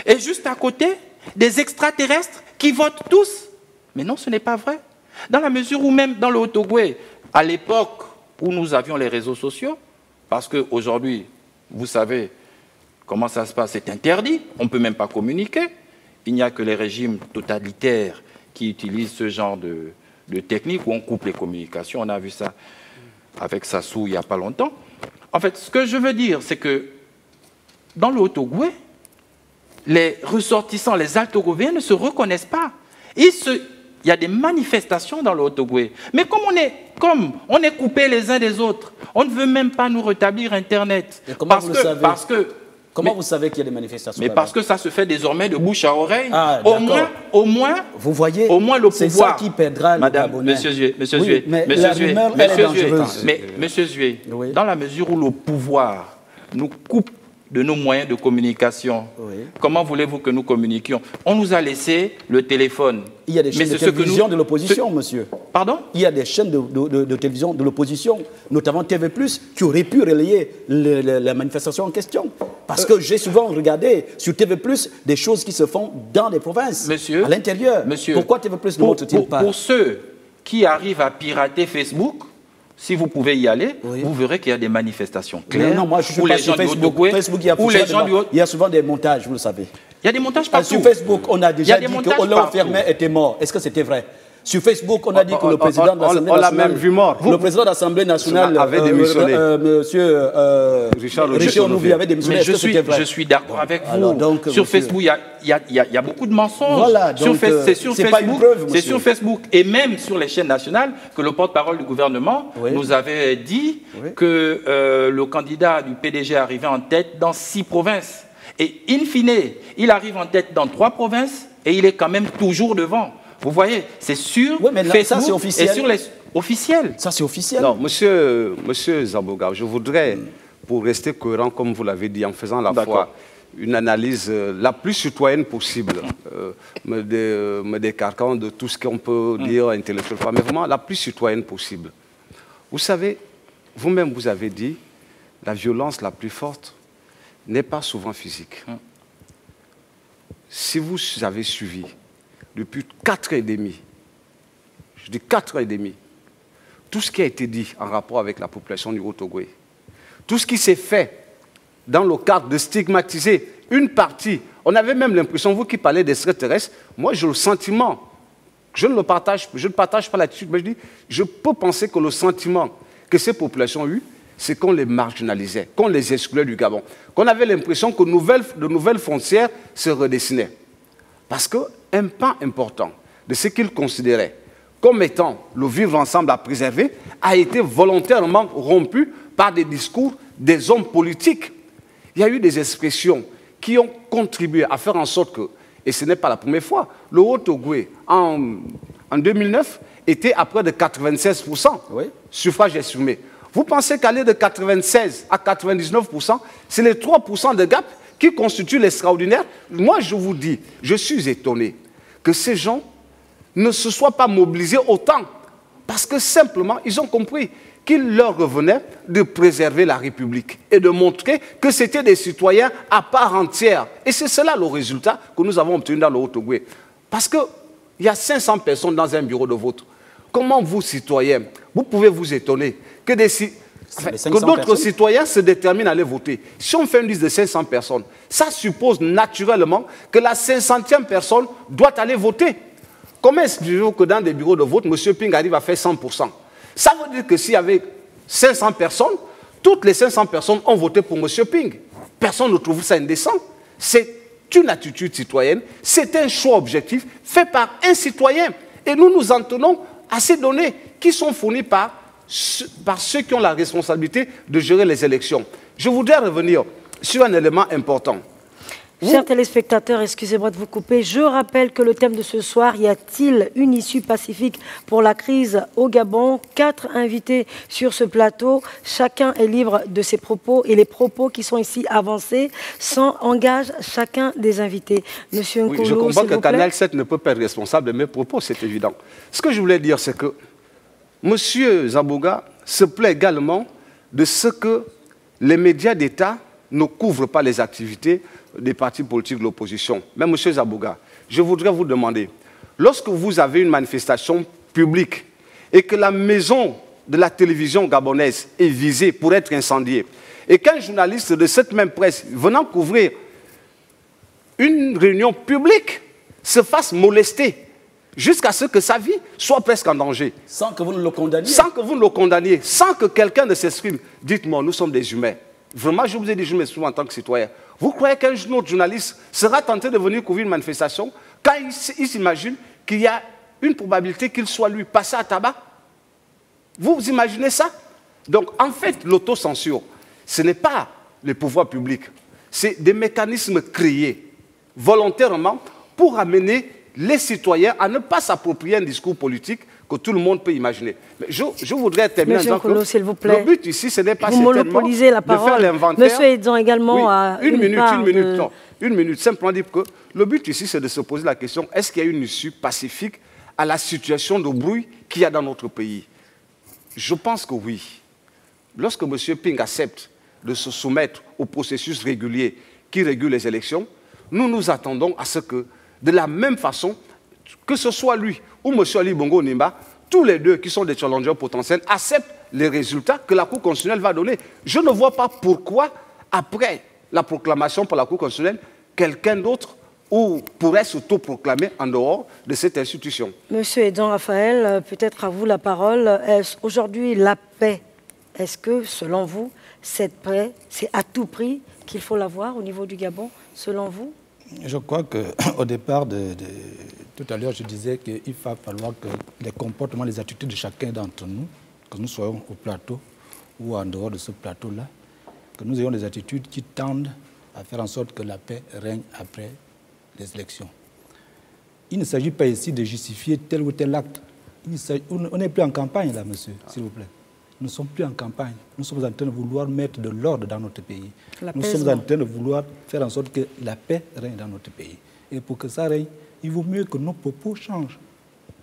et juste à côté, des extraterrestres qui votent tous? Mais non, ce n'est pas vrai. Dans la mesure où même dans le Haut-Ogooué, à l'époque où nous avions les réseaux sociaux, parce qu'aujourd'hui, vous savez comment ça se passe, c'est interdit, on ne peut même pas communiquer. Il n'y a que les régimes totalitaires qui utilisent ce genre de technique où on coupe les communications. On a vu ça avec Sassou il n'y a pas longtemps. En fait, ce que je veux dire, c'est que dans le Haut-Ogooué, les ressortissants, les Altogovéens ne se reconnaissent pas. Il y a des manifestations dans le Haut-Ogooué. Mais comme on est coupés les uns des autres, on ne veut même pas nous rétablir Internet. Et comment vous le savez? Comment vous savez qu'il y a des manifestations? Mais parce que ça se fait désormais de bouche à oreille. Ah, au moins, vous voyez, au moins le pouvoir. C'est ça qui perdra le Gabonais. Monsieur Zué, Monsieur Zué, oui, dans la mesure où le pouvoir nous coupe de nos moyens de communication, oui, comment voulez-vous que nous communiquions? On nous a laissé le téléphone. Il y a des chaînes de télévision de l'opposition, monsieur. Pardon? Il y a des chaînes de télévision de l'opposition, notamment TV+, qui auraient pu relayer la manifestation en question. Parce que j'ai souvent regardé sur TV+, des choses qui se font dans les provinces, à l'intérieur. Pourquoi TV+ ne montre-t-il pas? Pour ceux qui arrivent à pirater Facebook, si vous pouvez y aller, oui, vous verrez qu'il y a des manifestations claires. Non, moi je suis pas sur Facebook. Facebook, il y a souvent des montages, vous le savez. Il y a des montages partout. Sur Facebook, on a déjà dit que Hollande Fermé était mort. Est-ce que c'était vrai? Sur Facebook, on a dit que le président de l'Assemblée nationale... On l'a même vu mort. Le président de l'Assemblée nationale avait démissionné. Monsieur Richard Onouvi avait démissionné. Mais je suis d'accord avec vous. Donc, sur Facebook, il y a beaucoup de mensonges. Voilà, c'est sur Facebook et même sur les chaînes nationales que le porte-parole du gouvernement nous avait dit que le candidat du PDG arrivait en tête dans 6 provinces. Et in fine, il arrive en tête dans 3 provinces et il est quand même toujours devant. Vous voyez, c'est sur Facebook ça, c'est officiel. Et sur les officiels. Ça, c'est officiel. Non, monsieur Zamboga, je voudrais, pour rester cohérent, comme vous l'avez dit, en faisant la fois une analyse la plus citoyenne possible, me décarquant de tout ce qu'on peut dire intellectuellement, mais vraiment la plus citoyenne possible. Vous savez, vous-même, vous avez dit, la violence la plus forte n'est pas souvent physique. Si vous avez suivi depuis 4 ans et demi je dis 4 ans et demi, tout ce qui a été dit en rapport avec la population du Haut-Ogooué, tout ce qui s'est fait dans le cadre de stigmatiser une partie, on avait même l'impression, vous qui parlez d'extraterrestres, moi j'ai le sentiment, je ne partage pas l'attitude, mais je dis, je peux penser que le sentiment que ces populations ont eu, c'est qu'on les marginalisait, qu'on les excluait du Gabon, qu'on avait l'impression que de nouvelles frontières se redessinaient. Parce qu'un pan important de ce qu'ils considéraient comme étant le vivre ensemble à préserver a été volontairement rompu par des discours des hommes politiques. Il y a eu des expressions qui ont contribué à faire en sorte que, et ce n'est pas la première fois, le Haut-Ogooué, en 2009, était à près de 96%, oui, suffrage exprimé. Vous pensez qu'aller de 96 à 99%, c'est les 3% de gap qui constituent l'extraordinaire? Moi, je vous dis, je suis étonné que ces gens ne se soient pas mobilisés autant, parce que simplement, ils ont compris qu'il leur revenait de préserver la République et de montrer que c'était des citoyens à part entière. Et c'est cela le résultat que nous avons obtenu dans le Haut-Ogooué. Parce qu'il y a 500 personnes dans un bureau de vote. Comment vous, citoyens, vous pouvez vous étonner que d'autres citoyens se déterminent à aller voter? Si on fait une liste de 500 personnes, ça suppose naturellement que la 500e personne doit aller voter. Comment est-ce que dans des bureaux de vote, M. Ping arrive à faire 100%? Ça veut dire que s'il y avait 500 personnes, toutes les 500 personnes ont voté pour M. Ping. Personne ne trouve ça indécent. C'est une attitude citoyenne, c'est un choix objectif fait par un citoyen. Et nous nous en tenons à ces données qui sont fournies par ceux qui ont la responsabilité de gérer les élections. Je voudrais revenir sur un élément important. Chers téléspectateurs, excusez-moi de vous couper. Je rappelle que le thème de ce soir, y a-t-il une issue pacifique pour la crise au Gabon? 4 invités sur ce plateau. Chacun est libre de ses propos et les propos qui sont ici avancés engagent chacun des invités. Monsieur Nkolo, oui, je comprends que Canal 7 ne peut pas être responsable de mes propos, c'est évident. Ce que je voulais dire, c'est que M. Zabouga se plaît également de ce que les médias d'État ne couvrent pas les activités des partis politiques de l'opposition. Mais M. Zabouga, je voudrais vous demander, lorsque vous avez une manifestation publique et que la maison de la télévision gabonaise est visée pour être incendiée, et qu'un journaliste de cette même presse venant couvrir une réunion publique se fasse molester jusqu'à ce que sa vie soit presque en danger. Sans que vous ne le condamniez. Sans que vous ne le condamniez, sans que quelqu'un ne s'exprime. Dites-moi, nous sommes des humains. Vraiment, je vous ai dit, je m'exprime en tant que citoyen. Vous croyez qu'un autre journaliste sera tenté de venir couvrir une manifestation quand il s'imagine qu'il y a une probabilité qu'il soit lui passé à tabac? Vous imaginez ça? Donc, en fait, l'autocensure, ce n'est pas les pouvoirs publics. C'est des mécanismes créés volontairement pour amener les citoyens à ne pas s'approprier un discours politique que tout le monde peut imaginer. Mais je voudrais terminer en disant que le but ici, ce n'est pas certainement de faire l'inventaire. Monsieur Edson également a une minute, simplement dire que le but ici, c'est de se poser la question, est-ce qu'il y a une issue pacifique à la situation de bruit qu'il y a dans notre pays? Je pense que oui. Lorsque M. Ping accepte de se soumettre au processus régulier qui régule les élections, nous nous attendons à ce que, de la même façon, que ce soit lui ou M. Ali Bongo Nimba, tous les deux qui sont des challengers potentiels acceptent les résultats que la Cour constitutionnelle va donner. Je ne vois pas pourquoi, après la proclamation par la Cour constitutionnelle, quelqu'un d'autre pourrait s'autoproclamer en dehors de cette institution. Monsieur Edson Raphaël, peut-être à vous la parole. Aujourd'hui, la paix, est-ce que, selon vous, cette paix, c'est à tout prix qu'il faut l'avoir au niveau du Gabon, selon vous? Je crois qu'au départ, tout à l'heure, je disais qu'il va falloir que les comportements, les attitudes de chacun d'entre nous, que nous soyons au plateau ou en dehors de ce plateau-là, que nous ayons des attitudes qui tendent à faire en sorte que la paix règne après les élections. Il ne s'agit pas ici de justifier tel ou tel acte. On n'est plus en campagne, là, monsieur, s'il vous plaît. Nous ne sommes plus en campagne. Nous sommes en train de vouloir mettre de l'ordre dans notre pays. Nous sommes en train de vouloir faire en sorte que la paix règne dans notre pays. Et pour que ça règne, il vaut mieux que nos propos changent.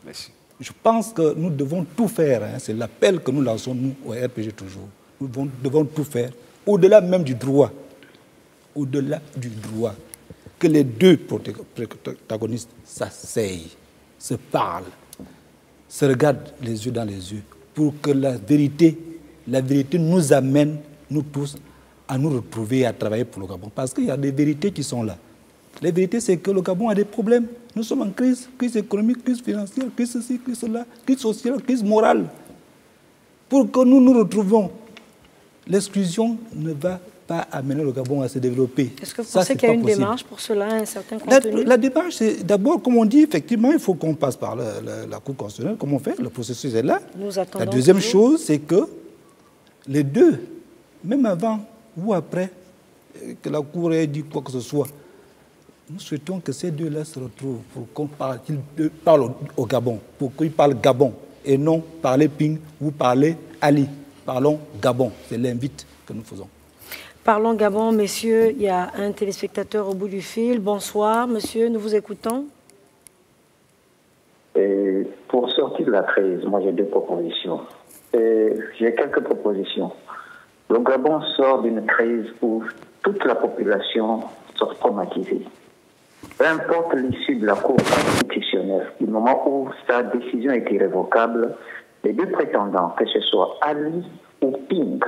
Merci. Je pense que nous devons tout faire. Hein. C'est l'appel que nous lançons, nous, au RPG toujours. Nous devons tout faire, au-delà même du droit. Au-delà du droit. Que les deux protagonistes s'asseyent, se parlent, se regardent les yeux dans les yeux pour que la vérité nous amène, nous tous, à nous retrouver et à travailler pour le Gabon. Parce qu'il y a des vérités qui sont là. La vérité, c'est que le Gabon a des problèmes. Nous sommes en crise économique, crise financière, crise ceci, crise cela, crise sociale, crise morale. Pour que nous nous retrouvons, l'exclusion ne va pas amener le Gabon à se développer. Est-ce que vous pensez qu'il y a une démarche pour cela, un certain contenu? La démarche, c'est d'abord, comme on dit, effectivement, il faut qu'on passe par la Cour constitutionnelle. Comment on fait? Le processus est là. La deuxième chose, c'est que les deux, même avant ou après que la Cour ait dit quoi que ce soit, nous souhaitons que ces deux-là se retrouvent pour qu'ils parlent au Gabon, pour qu'ils parlent Gabon et non parler Ping ou parler Ali. Parlons Gabon, c'est l'invite que nous faisons. Parlons Gabon, messieurs. Il y a un téléspectateur au bout du fil. Bonsoir, monsieur, nous vous écoutons. Pour sortir de la crise, moi j'ai deux propositions. J'ai quelques propositions. Le Gabon sort d'une crise où toute la population sort traumatisée. Peu importe l'issue de la Cour constitutionnelle, du moment où sa décision est irrévocable, les deux prétendants, que ce soit Ali ou Ping,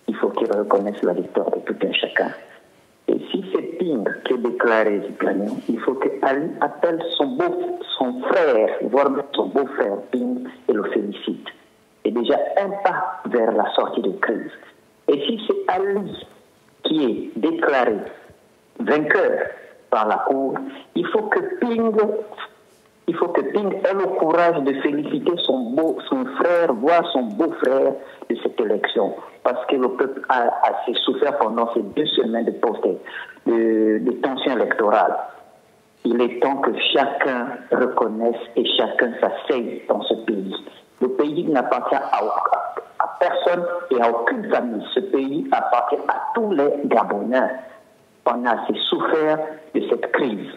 il faut qu'ils reconnaissent la victoire de tout un chacun. Et si c'est Ping qui est déclaré gagnant, il faut que Ali appelle son frère, voire même son beau-frère Ping, et le félicite. Et déjà un pas vers la sortie de crise. Et si c'est Ali qui est déclaré vainqueur par la Cour, il faut que Ping ait le courage de féliciter son frère, voire son beau-frère de cette élection. Parce que le peuple a assez souffert pendant ces 2 semaines de tension électorale. Il est temps que chacun reconnaisse et chacun s'asseye dans ce pays. Le pays n'appartient à personne et à aucune famille. Ce pays appartient à tous les Gabonais. On a assez souffert de cette crise.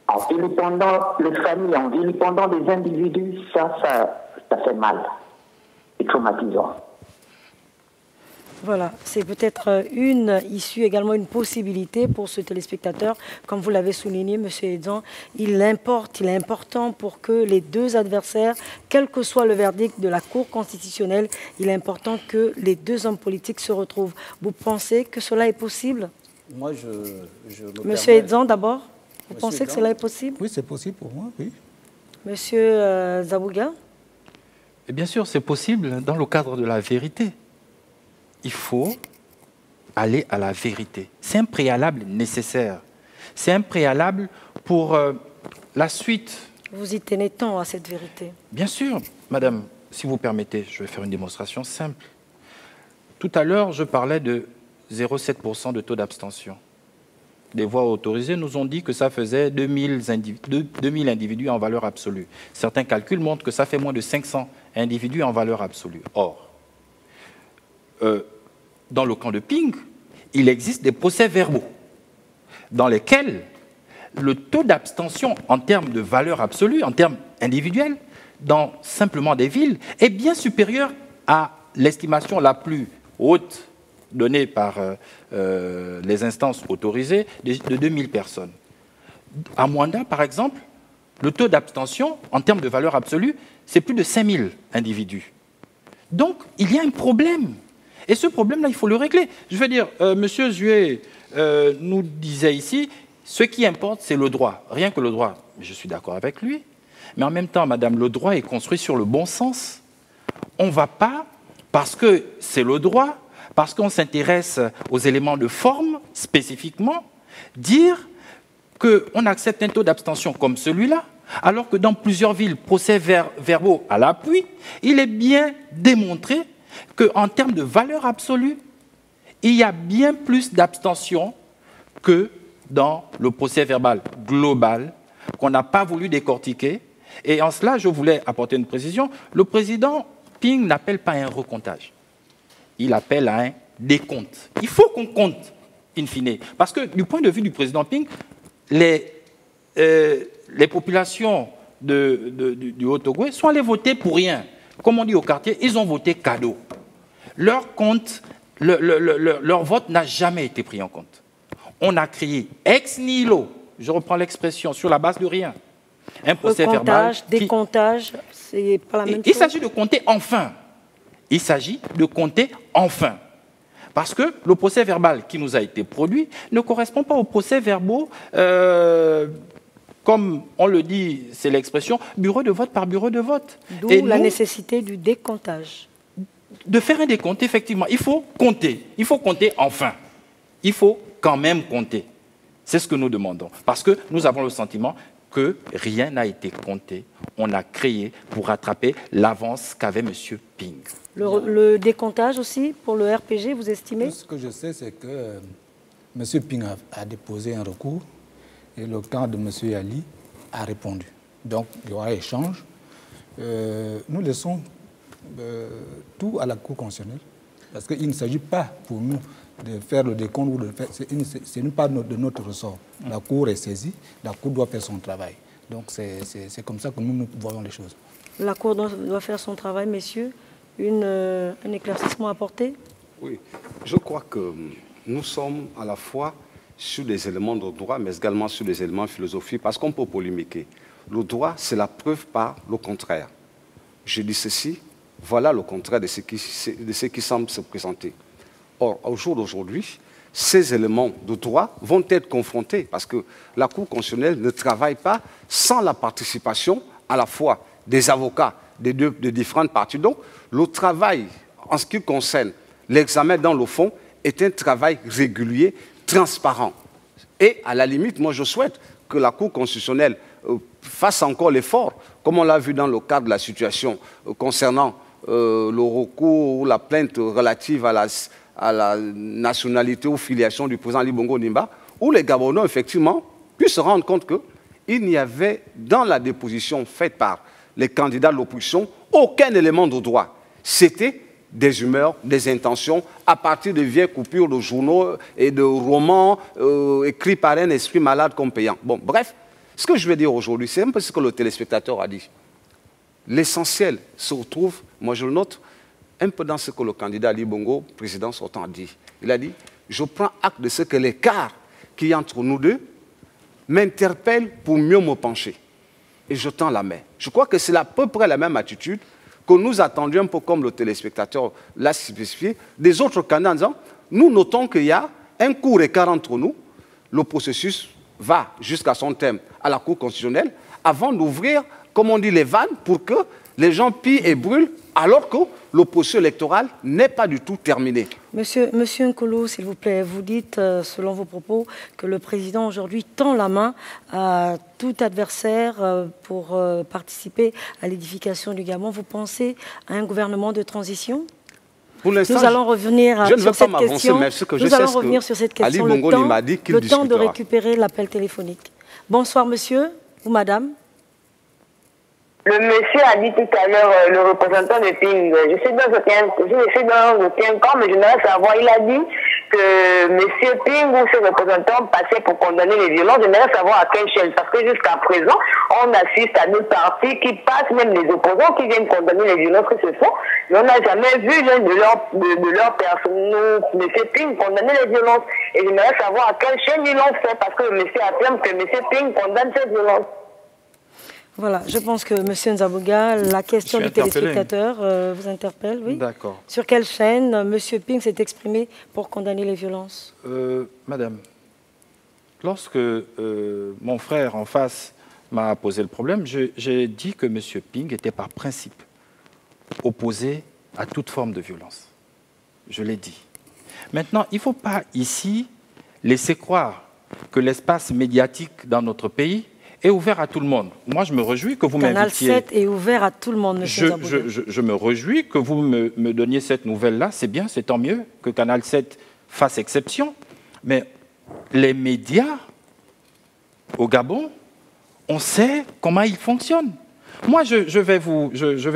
En vilipendant les familles, en vilipendant les individus, ça fait mal. C'est traumatisant. Voilà, c'est peut-être une issue, également une possibilité pour ce téléspectateur. Comme vous l'avez souligné, M. Edzan, il est important pour que les deux adversaires, quel que soit le verdict de la Cour constitutionnelle, il est important que les deux hommes politiques se retrouvent. Vous pensez que cela est possible? Moi, je M. Edzan, d'abord, vous pensez que cela est possible? Oui, c'est possible pour moi, oui. M. Zabouga? Et bien sûr, c'est possible dans le cadre de la vérité. Il faut aller à la vérité. C'est un préalable nécessaire. C'est un préalable pour la suite. Vous y tenez tant à cette vérité? Bien sûr, madame, si vous permettez, je vais faire une démonstration simple. Tout à l'heure, je parlais de 0,7% de taux d'abstention. Les voix autorisées nous ont dit que ça faisait 2000 individus en valeur absolue. Certains calculs montrent que ça fait moins de 500 individus en valeur absolue. Or, dans le camp de Ping, il existe des procès-verbaux dans lesquels le taux d'abstention en termes de valeur absolue, en termes individuels, dans simplement des villes, est bien supérieur à l'estimation la plus haute donnée par les instances autorisées de 2000 personnes. À Mwanda, par exemple, le taux d'abstention en termes de valeur absolue, c'est plus de 5000 individus. Donc, il y a un problème. Et ce problème-là, il faut le régler. Je veux dire, M. Zué nous disait ici, ce qui importe, c'est le droit. Rien que le droit. Je suis d'accord avec lui. Mais en même temps, madame, le droit est construit sur le bon sens. On ne va pas, parce que c'est le droit, parce qu'on s'intéresse aux éléments de forme, spécifiquement, dire qu'on accepte un taux d'abstention comme celui-là, alors que dans plusieurs villes, procès-verbaux à l'appui, il est bien démontré qu'en termes de valeur absolue, il y a bien plus d'abstention que dans le procès-verbal global qu'on n'a pas voulu décortiquer. Et en cela, je voulais apporter une précision. Le président Ping n'appelle pas à un recomptage. Il appelle à un décompte. Il faut qu'on compte, in fine. Parce que du point de vue du président Ping, les populations du Haut-Togo sont allées voter pour rien. Comme on dit au quartier, ils ont voté cadeau. Leur compte, leur vote n'a jamais été pris en compte. On a créé ex nihilo, je reprends l'expression, sur la base de rien. Un procès verbal... Décomptage, c'est pas la même chose. Il s'agit de compter enfin. Il s'agit de compter enfin. Parce que le procès verbal qui nous a été produit ne correspond pas aux procès verbaux, comme on le dit, c'est l'expression, bureau de vote par bureau de vote. D'où la nécessité du décomptage. De faire un décompte, effectivement. Il faut compter. Il faut compter enfin. Il faut quand même compter. C'est ce que nous demandons. Parce que nous avons le sentiment que rien n'a été compté. On a créé pour rattraper l'avance qu'avait M. Ping. Le décomptage aussi, pour le RPG, vous estimez? Tout ce que je sais, c'est que M. Ping a déposé un recours et le camp de M. Ali a répondu. Donc, il y aura échange. Nous laissons tout à la Cour constitutionnelle parce qu'il ne s'agit pas pour nous de faire le décompte ou de faire... Ce n'est pas de notre ressort. La Cour est saisie, la Cour doit faire son travail. Donc, c'est comme ça que nous voyons les choses. La Cour doit faire son travail, messieurs. Un éclaircissement à apporter? Oui, je crois que nous sommes à la fois sur des éléments de droit, mais également sur des éléments philosophiques, parce qu'on peut polémiquer. Le droit, c'est la preuve par le contraire. Je dis ceci, voilà le contraire de ce qui semble se présenter. Or, au jour d'aujourd'hui, ces éléments de droit vont être confrontés, parce que la Cour constitutionnelle ne travaille pas sans la participation à la fois des avocats des différentes parties. Donc, le travail, en ce qui concerne l'examen dans le fond, est un travail régulier, transparent. Et à la limite, moi je souhaite que la Cour constitutionnelle fasse encore l'effort, comme on l'a vu dans le cadre de la situation concernant le recours ou la plainte relative à la nationalité ou filiation du président Ali Bongo Ondimba, où les Gabonais, effectivement, puissent se rendre compte qu'il n'y avait, dans la déposition faite par les candidats de l'opposition, aucun élément de droit. C'était des humeurs, des intentions, à partir de vieilles coupures de journaux et de romans écrits par un esprit malade comme payant. Bon, bref, ce que je vais dire aujourd'hui, c'est un peu ce que le téléspectateur a dit. L'essentiel se retrouve, moi je le note, un peu dans ce que le candidat Ali Bongo, président sortant, a dit. Il a dit, je prends acte de ce que l'écart qui est entre nous deux m'interpelle pour mieux me pencher. Et je tends la main. Je crois que c'est à peu près la même attitude que nous attendions, un peu comme le téléspectateur l'a spécifié, des autres candidats en disant, nous notons qu'il y a un court écart entre nous, le processus va jusqu'à son terme à la Cour constitutionnelle, avant d'ouvrir, comme on dit, les vannes pour que les gens pillent et brûlent, alors que le processus électoral n'est pas du tout terminé. Monsieur Nkolo, s'il vous plaît, vous dites, selon vos propos, que le président aujourd'hui tend la main à tout adversaire pour participer à l'édification du Gabon. Vous pensez à un gouvernement de transition? Pour l'instant, nous allons revenir sur cette question. Nous allons revenir sur cette question. Le temps de récupérer l'appel téléphonique. Bonsoir, monsieur ou madame. Le monsieur a dit tout à l'heure, le représentant de Ping, je suis dans aucun camp, mais je voudrais savoir, il a dit que monsieur Ping ou ses représentants passaient pour condamner les violences. Je voudrais savoir à quelle chaîne, parce que jusqu'à présent, on assiste à deux partis qui passent, même les opposants qui viennent condamner les violences que ce sont, mais on n'a jamais vu l'un de leur personne, monsieur Ping, condamner les violences. Et je voudrais savoir à quelle chaîne ils l'ont fait, parce que le monsieur affirme que monsieur Ping condamne ces violences. Voilà, je pense que M. Nzabouga, la question du téléspectateur vous interpelle, oui. D'accord. Sur quelle chaîne M. Ping s'est exprimé pour condamner les violences? Madame, lorsque mon frère en face m'a posé le problème, j'ai dit que M. Ping était par principe opposé à toute forme de violence. Je l'ai dit. Maintenant, il ne faut pas ici laisser croire que l'espace médiatique dans notre pays est ouvert à tout le monde. Moi, je me réjouis que vous m'invitiez. Canal 7 est ouvert à tout le monde, monsieur Nzabouga. Je me réjouis que vous me donniez cette nouvelle-là. C'est bien, c'est tant mieux que Canal 7 fasse exception. Mais les médias au Gabon, on sait comment ils fonctionnent. Moi, je vais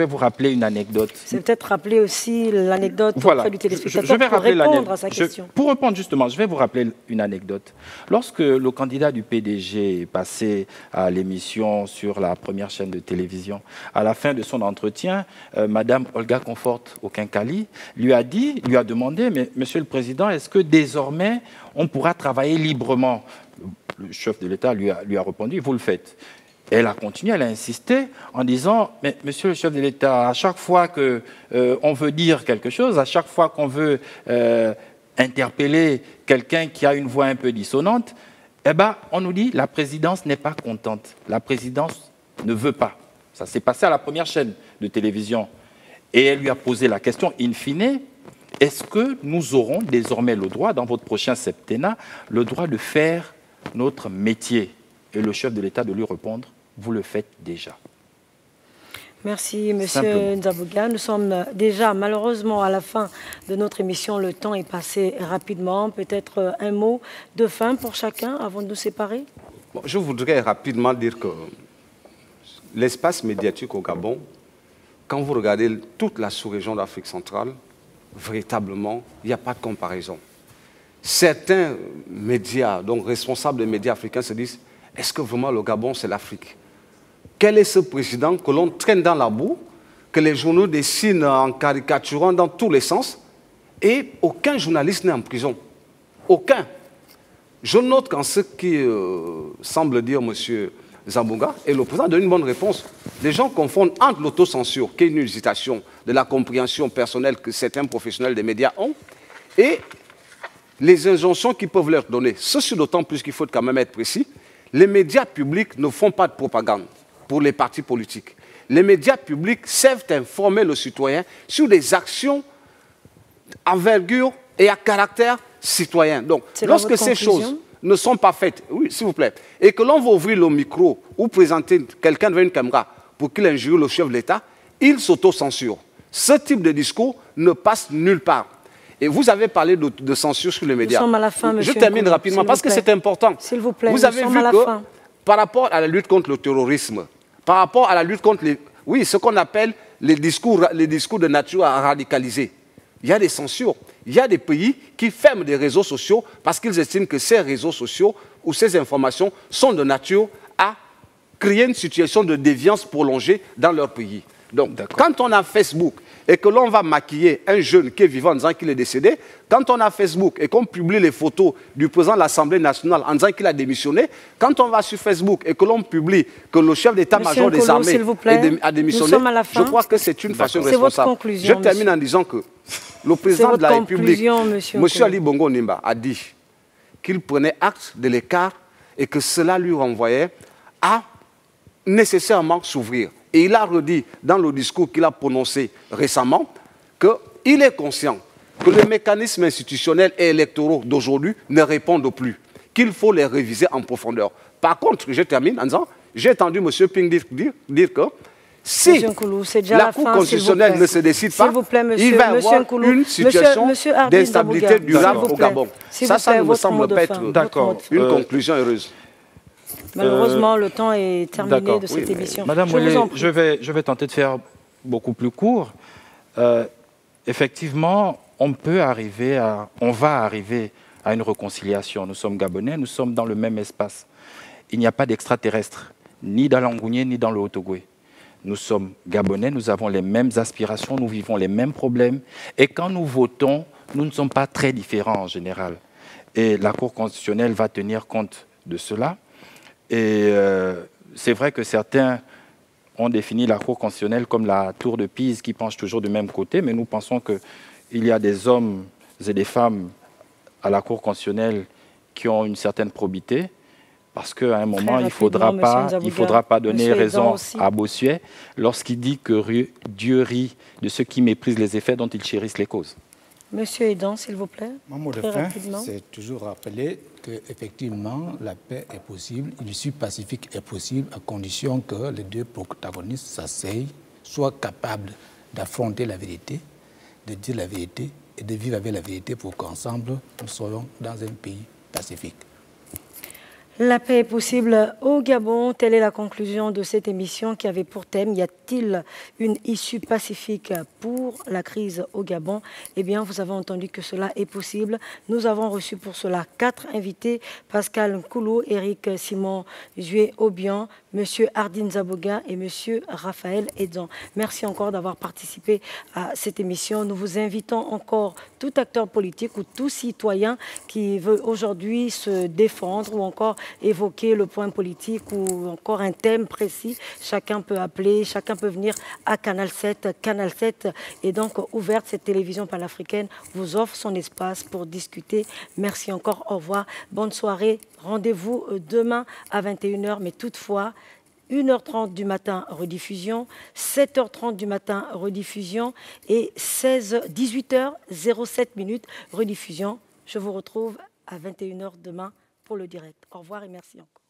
vous rappeler une anecdote. C'est peut-être rappeler aussi l'anecdote auprès du téléspectateur pour répondre à sa question. Pour répondre justement, je vais vous rappeler une anecdote. Lorsque le candidat du PDG est passé à l'émission sur la première chaîne de télévision, à la fin de son entretien, Madame Olga Confort au Kinkali lui a demandé, mais Monsieur le Président, est-ce que désormais on pourra travailler librement? Le chef de l'État lui a répondu, vous le faites. Et elle a continué, elle a insisté en disant « Mais monsieur le chef de l'État, à chaque fois qu'on veut dire quelque chose, à chaque fois qu'on veut interpeller quelqu'un qui a une voix un peu dissonante, eh ben, on nous dit la présidence n'est pas contente, la présidence ne veut pas. » Ça s'est passé à la première chaîne de télévision. Et elle lui a posé la question, in fine, est-ce que nous aurons désormais le droit, dans votre prochain septennat, le droit de faire notre métier? Et le chef de l'État de lui répondre, vous le faites déjà. Merci, Monsieur Nzabouga. Nous sommes déjà malheureusement à la fin de notre émission. Le temps est passé rapidement. Peut-être un mot de fin pour chacun avant de nous séparer? Bon, je voudrais rapidement dire que l'espace médiatique au Gabon, quand vous regardez toute la sous-région d'Afrique centrale, véritablement, il n'y a pas de comparaison. Certains médias, donc responsables des médias africains, se disent « Est-ce que vraiment le Gabon, c'est l'Afrique ?» Quel est ce président que l'on traîne dans la boue, que les journaux dessinent en caricaturant dans tous les sens, et aucun journaliste n'est en prison? Aucun. Je note qu'en ce qui semble dire M. Nzabouga, et le président donne une bonne réponse, les gens confondent entre l'autocensure, qui est une hésitation de la compréhension personnelle que certains professionnels des médias ont, et les injonctions qu'ils peuvent leur donner. Ceci d'autant plus qu'il faut quand même être précis. Les médias publics ne font pas de propagande pour les partis politiques. Les médias publics servent à informer le citoyen sur des actions d'envergure et à caractère citoyen. Donc, lorsque ces choses ne sont pas faites, oui, s'il vous plaît, et que l'on va ouvrir le micro ou présenter quelqu'un devant une caméra pour qu'il injure le chef de l'État, il s'auto-censure. Ce type de discours ne passe nulle part. Et vous avez parlé de censure sur les médias. Nous sommes à la fin, je termine rapidement parce que c'est important. S'il vous plaît, vous avez vu que par rapport à la lutte contre le terrorisme, par rapport à la lutte contre ce qu'on appelle les discours de nature à radicaliser, il y a des censures. Il y a des pays qui ferment des réseaux sociaux parce qu'ils estiment que ces réseaux sociaux ou ces informations sont de nature à créer une situation de déviance prolongée dans leur pays. Donc, quand on a Facebook et que l'on va maquiller un jeune qui est vivant en disant qu'il est décédé, quand on a Facebook et qu'on publie les photos du président de l'Assemblée nationale en disant qu'il a démissionné, quand on va sur Facebook et que l'on publie que le chef d'état-major des armées a démissionné, je crois que c'est une façon responsable. Je termine en disant que le président de la République, M. Ali Bongo Ondimba, a dit qu'il prenait acte de l'écart et que cela lui renvoyait à nécessairement s'ouvrir. Et il a redit dans le discours qu'il a prononcé récemment qu'il est conscient que les mécanismes institutionnels et électoraux d'aujourd'hui ne répondent plus, qu'il faut les réviser en profondeur. Par contre, je termine en disant, j'ai entendu M. Ping dire que si la Cour constitutionnelle ne se décide pas, il va y avoir une situation d'instabilité durable au Gabon. Ça ne me semble pas être une conclusion heureuse. Malheureusement, le temps est terminé de cette émission. Madame Ouellet, je vais tenter de faire beaucoup plus court. Effectivement, on va arriver à une réconciliation. Nous sommes Gabonais, nous sommes dans le même espace. Il n'y a pas d'extraterrestres, ni dans l'Angounié, ni dans le Haut-Ogooué. Nous sommes Gabonais, nous avons les mêmes aspirations, nous vivons les mêmes problèmes. Et quand nous votons, nous ne sommes pas très différents en général. Et la Cour constitutionnelle va tenir compte de cela. Et c'est vrai que certains ont défini la Cour constitutionnelle comme la tour de Pise qui penche toujours du même côté, mais nous pensons qu'il y a des hommes et des femmes à la Cour constitutionnelle qui ont une certaine probité, parce qu'à un moment, il ne faudra pas donner raison à Bossuet lorsqu'il dit que Dieu rit de ceux qui méprisent les effets dont ils chérissent les causes. Monsieur Edan, s'il vous plaît. Mon mot de fin, c'est toujours rappeler qu'effectivement, la paix est possible, l'issue pacifique est possible à condition que les deux protagonistes s'asseyent, soient capables d'affronter la vérité, de dire la vérité et de vivre avec la vérité pour qu'ensemble, nous soyons dans un pays pacifique. La paix est possible au Gabon. Telle est la conclusion de cette émission qui avait pour thème « Y a-t-il une issue pacifique pour la crise au Gabon ?» Eh bien, vous avez entendu que cela est possible. Nous avons reçu pour cela 4 invités. Pascal Nkoulou, Éric Simon Jué-Obian, M. Hardin Nzabouga et M. Raphaël Edan. Merci encore d'avoir participé à cette émission. Nous vous invitons encore, tout acteur politique ou tout citoyen qui veut aujourd'hui se défendre ou encore évoquer le point politique ou encore un thème précis, chacun peut appeler, chacun peut venir à Canal 7. Canal 7 est donc ouverte, cette télévision panafricaine vous offre son espace pour discuter. Merci encore, au revoir, bonne soirée. Rendez-vous demain à 21h, mais toutefois, 1h30 du matin, rediffusion, 7h30 du matin, rediffusion et 18h07 rediffusion. Je vous retrouve à 21h demain pour le direct. Au revoir et merci encore.